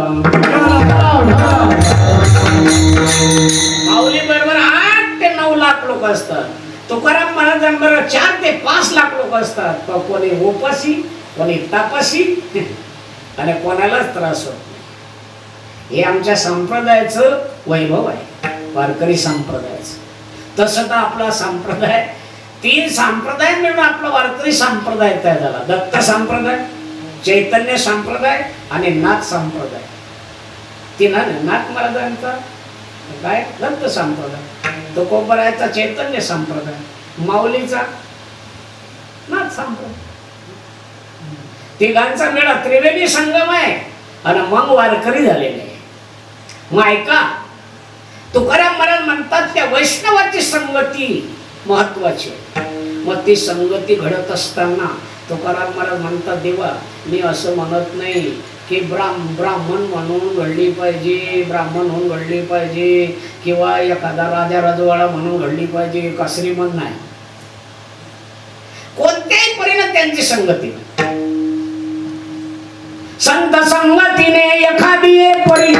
माऊली बरोबर 8 ते 9 लाख लोक असतात. तुकाराम महाराजांबरोबर 4 ते 5 लाख लोक असतात. कोणी उपासी, कोणी तापासी आणि कोणालाच त्रास होत. हे आमच्या संप्रदायाचं वैभव आहे, वारकरी संप्रदायाचं. तसं तर आपला संप्रदाय 3 संप्रदाय मिळून आपला वारकरी संप्रदाय तयार झाला. दत्त संप्रदाय, चैतन्य संप्रदाय आणि नाथ संप्रदाय. 3 नाथ महाराजांचा काय दत्त संप्रदाय, तुकोबरायचा चैतन्य संप्रदाय, माऊलीचा नाथ संप्रदाय. तिघांचा मेळा त्रिवेणी संगम आहे आणि मग वारकरी झालेले आहे. मग ऐका तुकाराम महाराज म्हणतात त्या वैष्णवाची संगती महत्वाची. मग ती संगती घडत असताना तुकाराम महाराज म्हणतात देवा मी असं म्हणत नाही की ब्राह्मण म्हणून घडली पाहिजे, ब्राह्मण होऊन घडली पाहिजे किंवा एखादा राजा राजवाडा म्हणून घडली पाहिजे का श्रीमंत नाही. कोणत्याही परीने त्यांची संगती संत संगतीने एखादी परी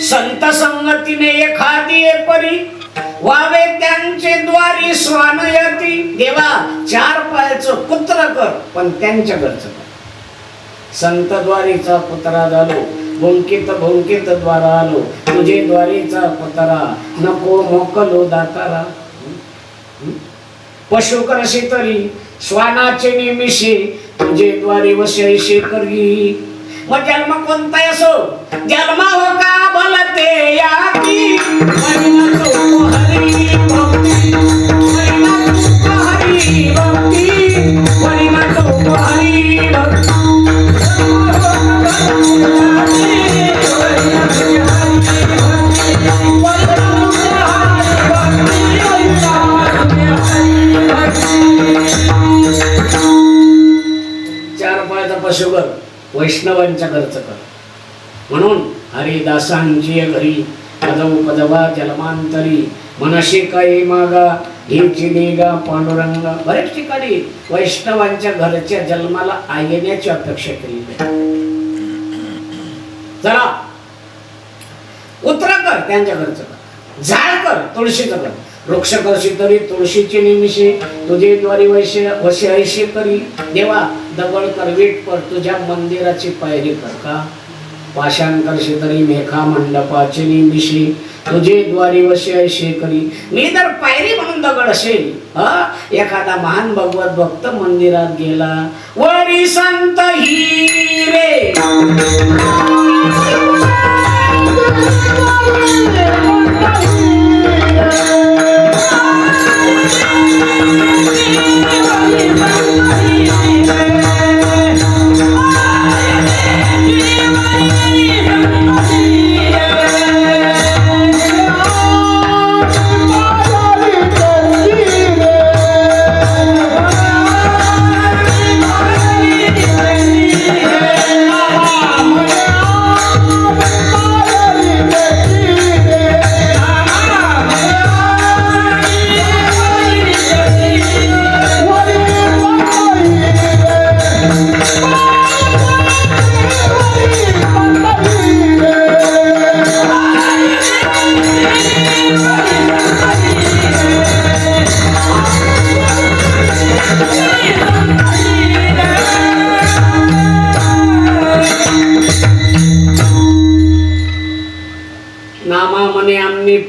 संत संगतीने एखादी परी वावे त्यांचे द्वारी स्वानयती. देवा 4 पायाचं कुत्र कर पण त्यांच्या घरचं कर. संत द्वारीचा पुतरा झालो, भुंकित भुंकित द्वारा आलो, तुझे द्वारीचा पुतरा नको मोकलो दातारा. पशु करशी तरी श्वानाचे निमिषे तुझे द्वारी वशैशी करी. मग जन्म कोणता असो जन्म हो का भलते याकी हरी भक्ती हरी भक्ती. पशुगर वैष्णवांच्या घरचं कर. म्हणून हरिदासांची घरी पदव पदवा जन्मांतरी मनशी काही मागा हेची निगा पांडुरंगा. बरेच ठिकाणी वैष्णवांच्या घरच्या जन्माला येण्याची अपेक्षा केली. चला उतर कर त्यांच्या घरचं कर, झाड कर तुळशीचं कर, वृक्ष करशी तरी तुळशीची निमिषे तुझे द्वारी वशी ऐशी करी. देवा दगड कर वीट पर तुझ्या मंदिराची पायरी कर. का पाषाणकर शेतरी मेघा मंडपाची निमिषी तुझे द्वारी वशी ऐशी करी. मी तर पायरी म्हणून दगड असेल. एखादा महान भगवत भक्त मंदिरात गेला वरी संत हिरे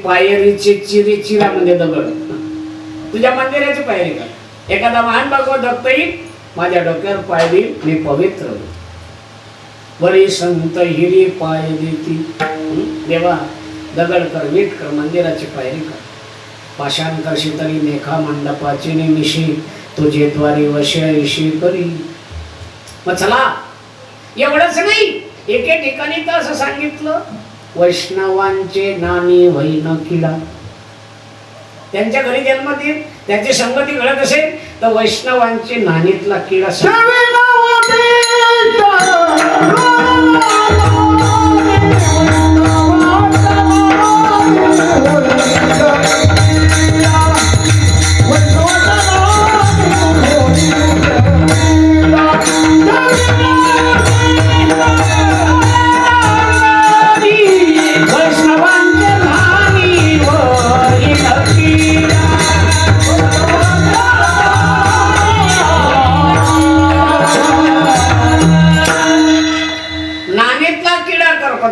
पायरीची चिरी चिरामध्ये दगड तुझ्या मंदिराची पायरी कर. एखादा महान भगवत भक्त येईल माझ्या डोक्यावर पाय देईल मी पवित्र होईल. बरी संत हिरी पाय देती. देवा दगड कर वीट कर मंदिराची पायरी कर. पाषाण करशी तरी मेघा मंडपाची निमिषी तुझे द्वारी वशी करी. मग चला एवढंच नाही एके ठिकाणी तर असं सांगितलं वैष्णवांचे नानी वैन किडा. त्यांच्या घरी जन्म देईल त्याची संगती घडत असेल तर वैष्णवांचे नानीतला किडा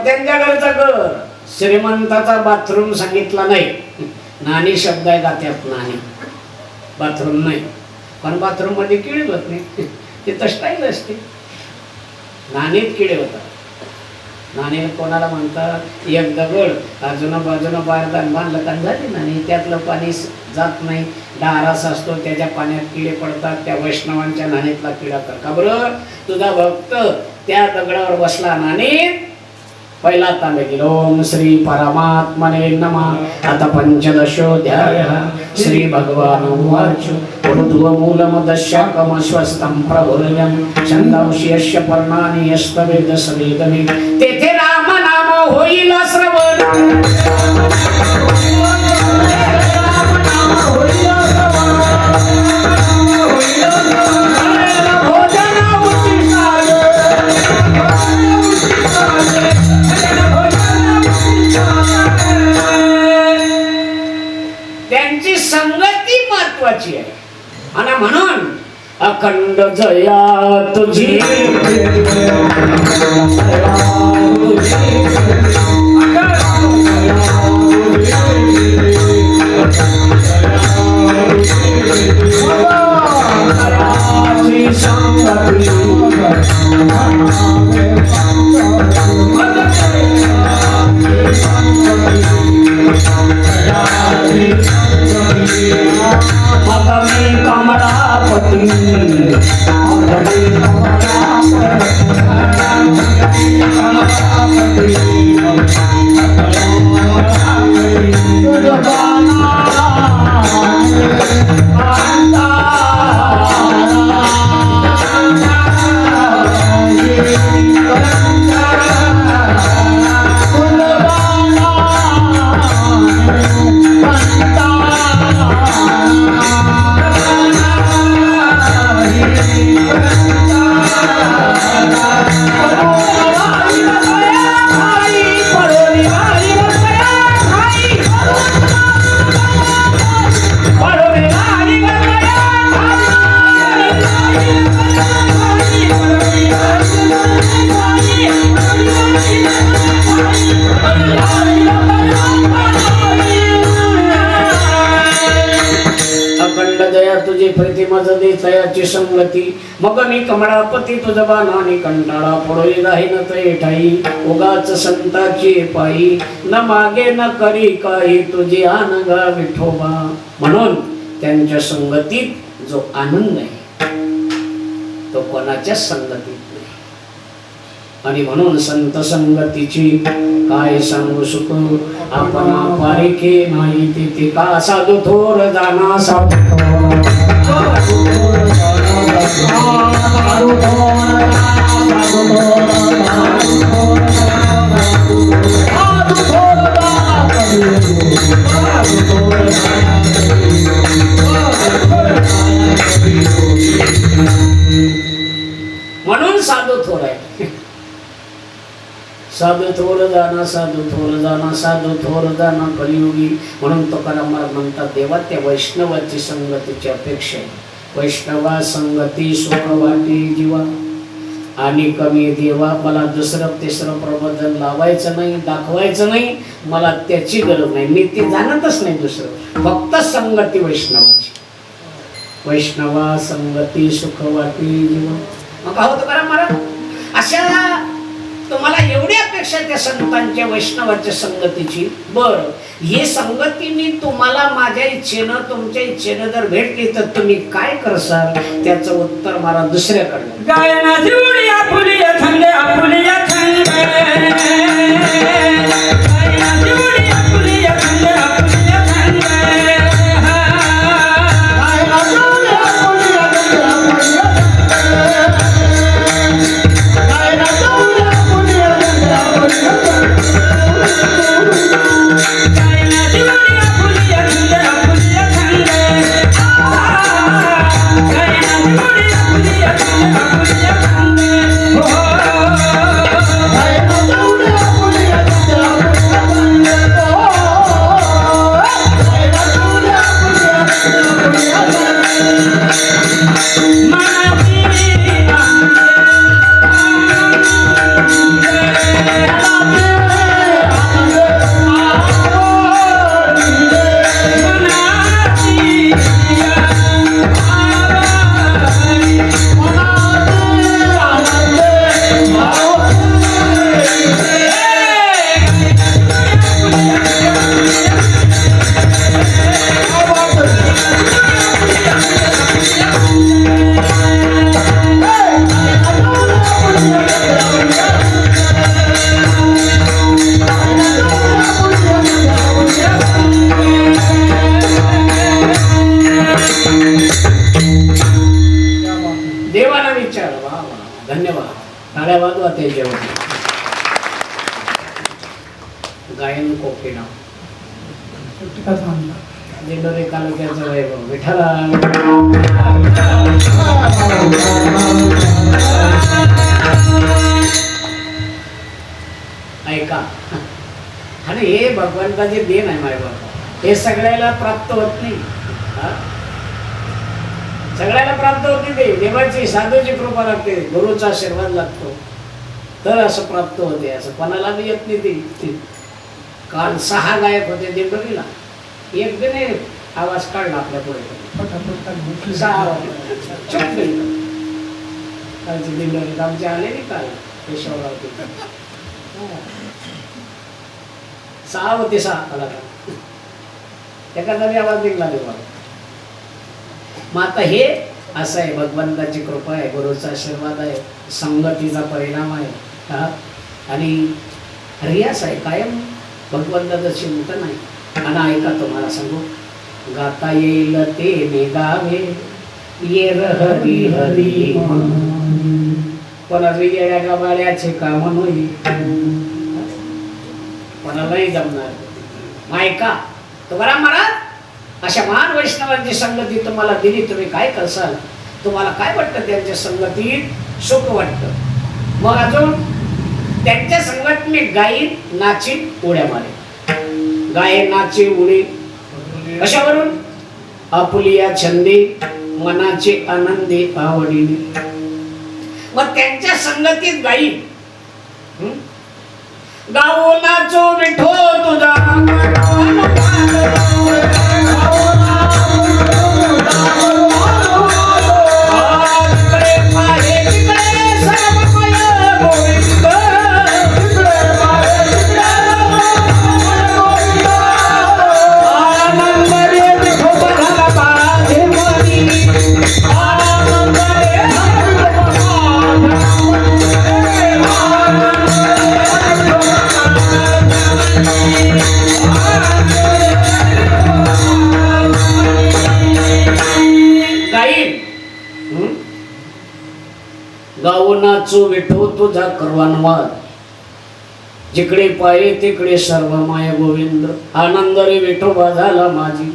त्यांच्या घरचा घर. श्रीमंताचा बाथरूम सांगितला नाही. नानी शब्द आहे गात्यात नानी बाथरूम नाही. पण बाथरूम मध्ये किडे होत नाही ते तर स्टाईल असते. नानीत किडे होतात. नाणी कोणाला म्हणतात एक दगड आजूबाजूला बारदान बांधलं का झाली नाणी. त्यातलं पाणी जात नाही डारास असतो त्याच्या पाण्यात किडे पडतात. त्या वैष्णवांच्या नाणीतला किडा कर. का बरं तुझा भक्त त्या दगडावर बसला नाणीत पहिला तांबे गेलो. ओम श्री परमात्मने नमः. आता पंचदशोऽध्यायः. श्री भगवान उवाच ऊर्ध्वमूलमदशाकमश्वस्तं प्रभुर्यं छन्दांसि यस्य पर्णानि यस्तवेद सवेदमे. तेथे राम नाम होईल श्रवण. त्यांची संगती महत्वाची आहे आणि म्हणून अखंड जया तुझी कमलापती तयाची संगती मग मी कमळापती तुझबा नानी कंटाळा पडोई राही न तय ठाई उगाच संताची पायी न मागे न करी काही तुझी आनगा विठोबा. म्हणून त्यांच्या संगतीत जो आनंद आहे तो कोणाच्याच संगतीत नाही. आणि म्हणून संत संगतीची काय सांगू सुख आपण पारिखे नाही तिथे का साधू थोर जाना साधू म्हणून साधू थोर आहे. साधू थोर जाना साधू थोर जाना साधू थोर जाना कलियुगी. म्हणून तुकाराम महाराज म्हणतात देवा त्या वैष्णवाची संगतीची अपेक्षा आहे. वैष्णवा संगती सुख वाटी जीवा आणि कमी देवा. मला दुसरं तिसरं प्रबोधन लावायचं नाही दाखवायचं नाही मला त्याची गरज नाही. मी ते जाणतच नाही दुसरं फक्त संगती वैष्णवाची. वैष्णवा संगती सुख वाटी जीवा. मग का होतं करा महाराज अशा तुम्हाला एवढी अपेक्षा त्या संतांच्या वैष्णवाच्या संगतीची. बर ही संगती मी तुम्हाला माझ्या इच्छेनं तुमच्या इच्छेनं जर भेटली तर तुम्ही काय करसाल त्याचं उत्तर मला दुसऱ्याकडे. गायना जुळी आपुलिया थंड आपुलिया थंड गायना जुळी आपुलिया थंड आपुलिया थंड गायन कोकिळा दिंडोरी तालुक्याचं वैभव विठ्ठला. ऐका आणि हे भगवंताचे देण आहे माझ्या बाबा. हे सगळ्याला प्राप्त होत नाही. सगळ्याला प्राप्त होत नाही. ते देवाची साधूची कृपा लागते गुरुचा आशीर्वाद लागतो तर असं प्राप्त होते. असं कोणाला बी येत नाही. ते काल 6 गायक होते दिंडोरीला. एक बी नाही आवाज काढला आपल्या पुढे. 6 कालची दिंडोरीत आमचे आले नाही काल केशवराव 6 होते 6 कलाकार. एखादा बी आवाज निघला देवा. मग आता हे असं आहे भगवंताची कृपा आहे गुरुचा आशीर्वाद आहे संगतीचा परिणाम आहे. आणि रियास आहे कायम भगवंताचं चिंतन आहे. आणि ऐका तुम्हाला सांगू गाता येईल ते ने गावे ये हरी हरी कोणाला येड्या गाबाळ्याचे काम होईल कोणालाही जमणार. मग ऐका तुकाराम महाराज अशा महान वैष्णवांची संगती तुम्हाला दिली तुम्ही काय करसाल. तुम्हाला काय वाटतं त्यांच्या संगतीत सुख वाटतं. मग अजून त्यांच्या संगत मी गाईन नाचीन उड्या मारेन. गाये नाचे उडे कशावरून आपुलिया छंदे मनाचे आनंदे आवडीने. मग त्यांच्या संगतीत गाईन गावो नाचो विठो तुझा गाऊ नाचू विठो तुझा करवानवाद, जिकडे पाये तिकडे सर्व माय गोविंद, आनंद रे विठोबा झाला माझी.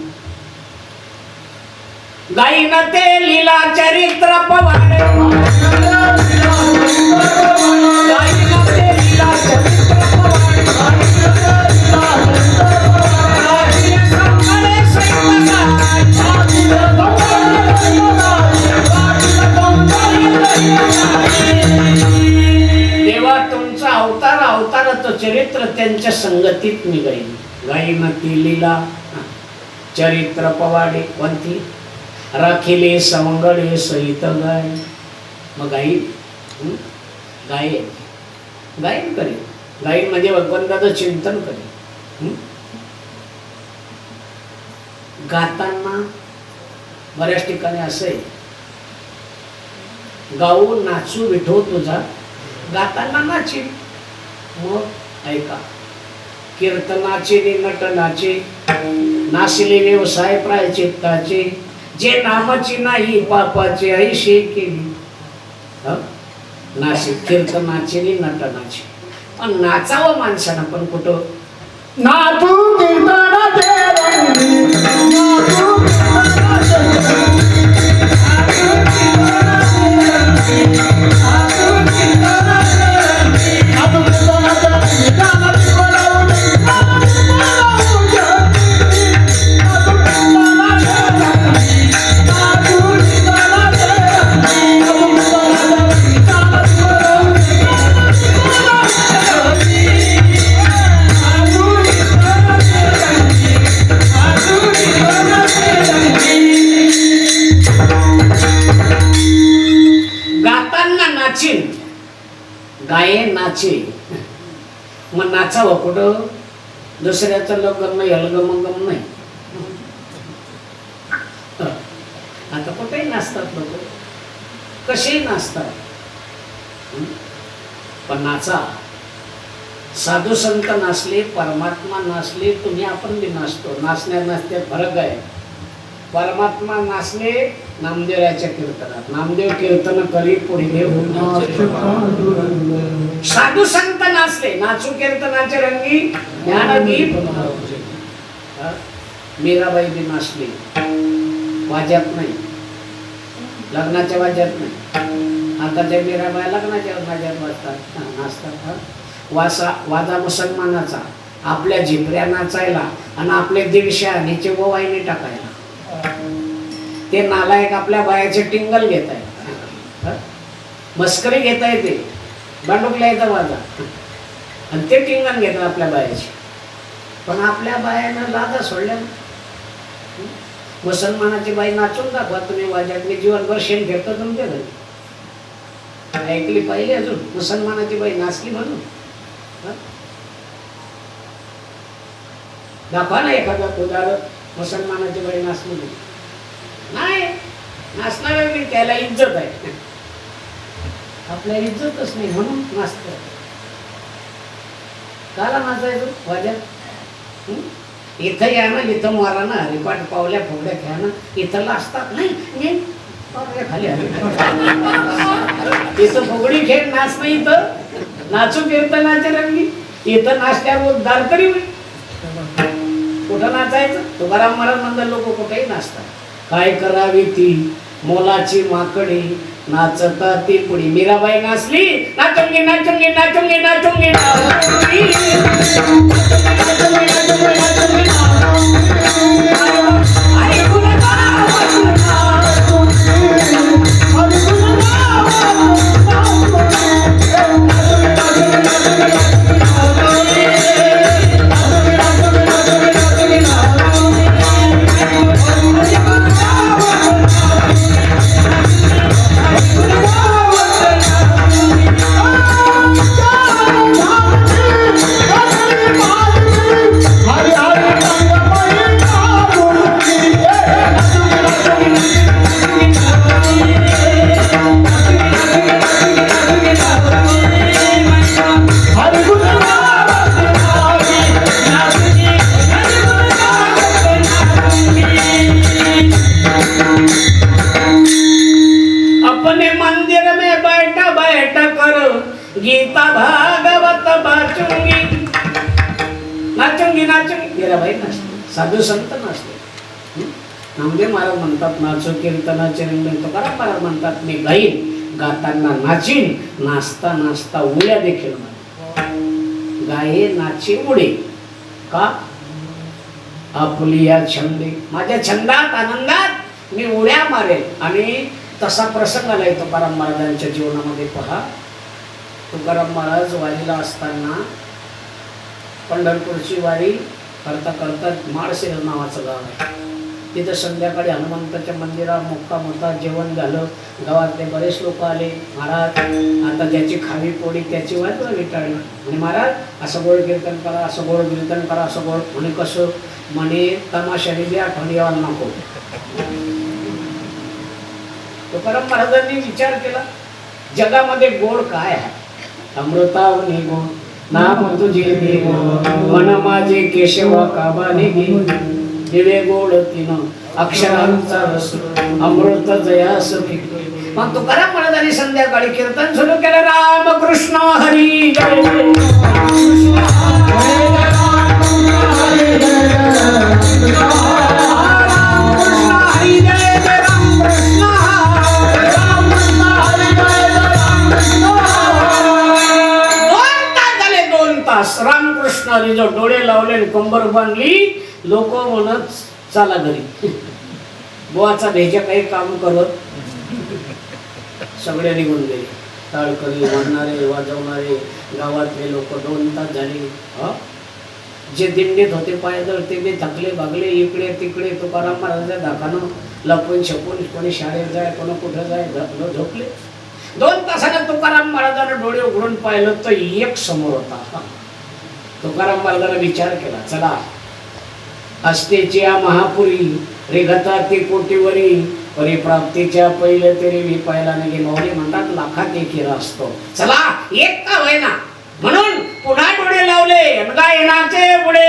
गाईन ते लीला चरित्र पवाडे, गाईन ते लीला चरित्र पवाडे, देवा तुमचा अवतार अवताराचं चरित्र त्यांच्या संगतीत मी गाईन. गाईन ती लीला चरित्र पवाडे कोणती, राखिले सवंगडे सहित गाय. मग गाईन गायन गायन करेल, गायन म्हणजे भगवंताचं चिंतन करेल. गाताना बऱ्याच ठिकाणी असे गाऊ नाचू विठो तुझा, गाताना नाची. मग ऐका, कीर्तनाचे नि नटनाचे, नाचले व्यवसाय प्रायचित्ताचे, जे नामाची नाही पापाचे ऐशी केली. नाशिक कीर्तनाचे नि नटनाचे. पण नाचावं माणसानं पण कुठं, नाचू कीर्तनाचे रंगी, नाचू कीर्तनाचे गाये नाचे. मग नाचावं कुठं, दुसऱ्याचं लग्न यलगमगम नाही. आता कुठेही नाचतात लोक, कसेही नाचतात. पण नाचा, साधू संत नाचले, परमात्मा नाचले, तुम्ही आपण बी नाचतो. नाचण्या नाचण्यात फरक आहे. परमात्मा नाचले नामदेवाच्या कीर्तनात, नामदेव कीर्तन करी पुढे देव. साधू संत नाचले, नाचू कीर्तनाचे रंगी ज्ञानदीप. मीराबाई बी नाचली, वाजत नाही, लग्नाच्या वाजत नाही. आताच्या मीराबाई लग्नाच्या वाजत वाजतात, नाचतात. वाजा मुसलमानाचा, आपल्या झिपऱ्या नाचायला आणि आपले 150 आणीचे गोवाईने टाकायला. ते नालायक आपल्या बायाचे टिंगल घेत आहे, मस्करी घेता येते, बांडुकल्या येतं वाजा, आणि ते टिंगल घेतात आपल्या बायाचे. पण आपल्या बायानं लादा सोडल्या. मुसलमानाची बाई नाचून दाखवा तुम्ही वाजत, मी जीवनभर शेण घेतो तुमच्या घरी. ऐकली पाहिजे अजून मुसलमानाची बाई नाचली म्हणून? दाखवा ना एखादा उदाहरण, मुसलमानाची बाई नाचली नाही. नाचणार नाही, त्याला इज्जत आहे. आपल्याला इज्जतच नाही म्हणून नाचत. काला नाचायचं वाजत? इथं या ना, इथं मारा ना, हरिपाठ पावल्या फोगड्या घ्या ना, इथं लाजतात नाही खाली. इथं फुगडी खेळ नाच नाही, इथं नाचू कीर्तनाचे रंगी. इथं नाचल्यावर दार तरी होईल. कुठं नाचायचं? तुकाराम महाराज म्हणतात लोक कुठेही नाचतात. काय करावी ती मोलाची माकडी, नाचता ती पुढी. मीराबाई नाचली, नाचुंगी नाचुंगी नाचुंगी नाचुंगी हरि हरि गीता भागवत वाचूंगी, नाचूंगी नाचूंगी. मीराबाई नाचते, साधू संत नाचते. नामदेव महाराज म्हणतात नाचो कीर्तनाचे रंग. तुकाराम महाराज म्हणतात मी गाईन, गाताना नाचीन, नाचता नाचता उड्या देखील मारेन. गाये नाचे उडे का आपली या छंदे, माझ्या छंदात आनंदात मी उड्या मारेल. आणि तसा प्रसंग आलाय तुकाराम महाराजांच्या जीवनामध्ये. पहा, तुकाराम महाराज वारीला असताना पंढरपूरची वारी करता करता माळशिरस नावाचं गाव आहे. तिथं संध्याकाळी हनुमंताच्या मंदिरात मुक्काम होता. जेवण झालं, गावातले बरेच लोक आले. महाराज आता ज्याची खावी पोळी त्याची वाजवा विटाळली. आणि महाराज असं गोड कीर्तन करा, असं गोड कीर्तन करा, असं गोड. म्हणे कसं? म्हणे तमाशाने द्या, आठवण यायला नको. तुकाराम महाराजांनी विचार केला जगामध्ये गोड काय आहे? अमृतावनी गोड, नाम तुझे देव, मन माझे केशवा काबाने घे. दिवे गोड तीन अक्षरांचा रस, अमृत जयास फिके. मग तुकाराम महाराजांनी संध्याकाळी कीर्तन सुरू केलं. राम कृष्ण हरी जय, रामकृष्ण हरी जो डोळे लावले, कंबर बांधली, लोक म्हणत चला घरी. बुवाचा भेजा काही काम करत सगळे निघून गेले. टाळकरी म्हणणारे, वाजवणारे गावातले लोक 2 तास झाले. जे दिंडीत होते पायदळ ते बी थकले भागले. इकडे तिकडे तुकाराम महाराजांच्या धाकानं लपून छपून, कोणी शाळेत जाय, कोणी कुठं जाय, झोपले. 2 तासाने तुकाराम महाराजांना डोळे उघडून पाहिलं तर एक समोर होता. तुकाराम महाराजांना विचार केला, चला असतेची या महापुरी रेघता ती कोटीवरी, परिप्राप्तीच्या पहिले तरी मी पाहिला नाही. माऊली म्हणतात लाखात एक हिरा असतो. चला एक का होईना म्हणून पुन्हा डोळे लावले. गायनाचे पुढे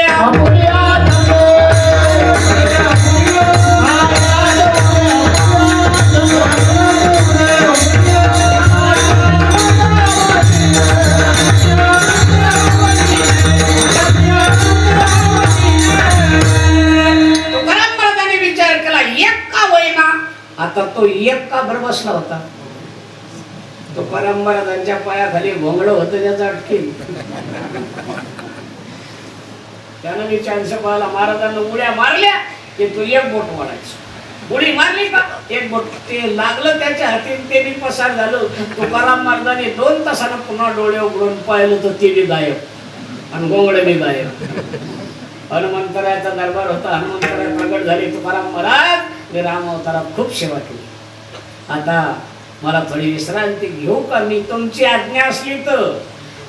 आता तो एक का भर बसला होता. तुकाराम महाराजांच्या पायाखाली भोंगड होतं त्याचा अटकी. त्यानं विचारलं पाहिला महाराजांना उड्या मारल्या की तू एक बोट वाढायचं. उडी मारली का एक बोट ते लागलं त्याच्या हातीन, ते बी पसार झालं. तुकाराम महाराजांनी 2 तासानं पुन्हा डोळे उघडून पाहिलं तर ते बी गायब आणि घोंगड बी गायब. हनुमंतरायाचा दरबार होता. हनुमंतराय प्रगट झाले. तुकाराम महाराज मी राम अवतारात खूप सेवा केली, आता मला थोडी विश्रांती घेऊ का? मी तुमची आज्ञा असली तर.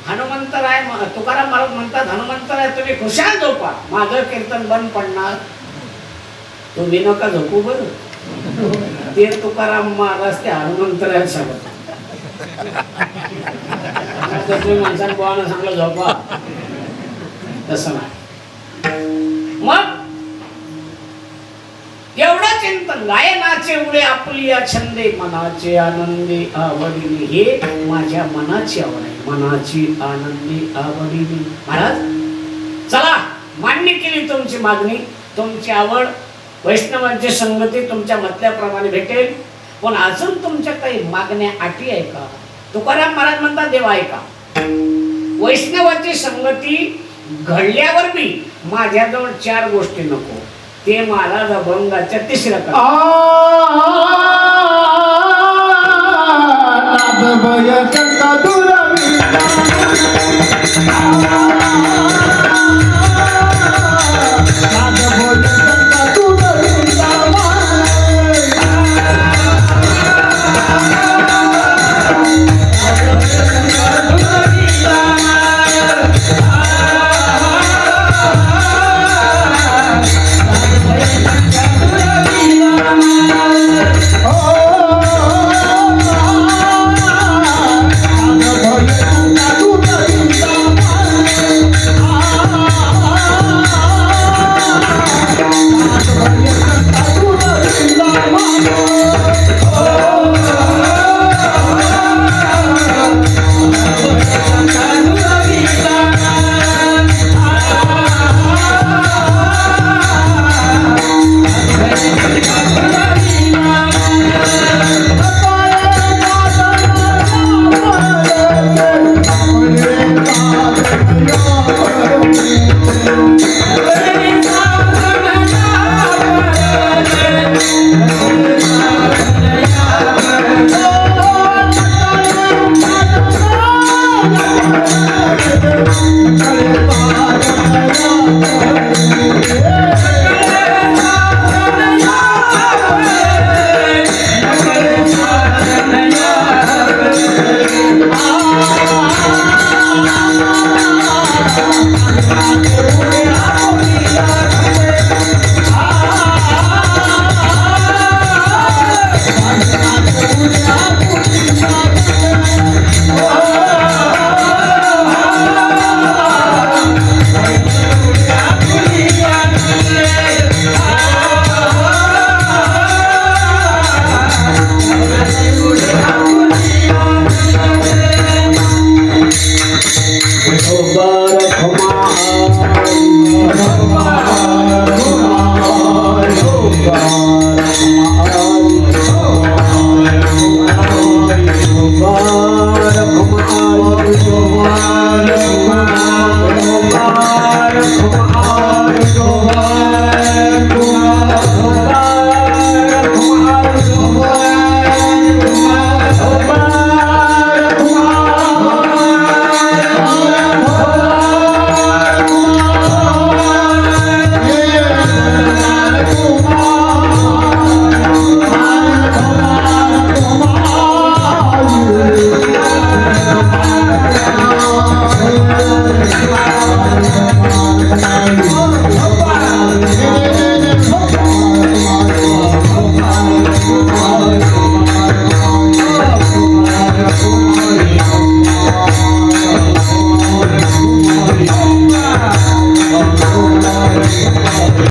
हनुमंतराय तुकाराम महाराज म्हणतात, हनुमंतराय तुम्ही खुशाल झोपा, माझं कीर्तन बंद पडणार, तुम्ही नका झोपू बरं. ते तुकाराम महाराज ते हनुमंतराय सांगत. तुम्ही माणसाने बोवानं सांगलं झोपा, तसं नाही. मग एवढं चिंतन, गायनाचे उडे आपली या छंदे, मनाचे आनंदी आवडीने. हे माझ्या मनाची आवड आहे, मनाची आनंदी आवडीने. महाराज चला मान्य केली तुमची मागणी, तुमची आवड. वैष्णवांची संगती तुमच्या म्हटल्याप्रमाणे भेटेल. पण अजून तुमच्या काही मागण्या अटी आहे का? तुकाराम महाराज म्हणतात देव ऐका, वैष्णवाची संगती घडल्यावर बी माझ्याजवळ 4 गोष्टी नको. ते महाराज अभंगाच्या 3ऱ्या नाद भय शंका दुरावी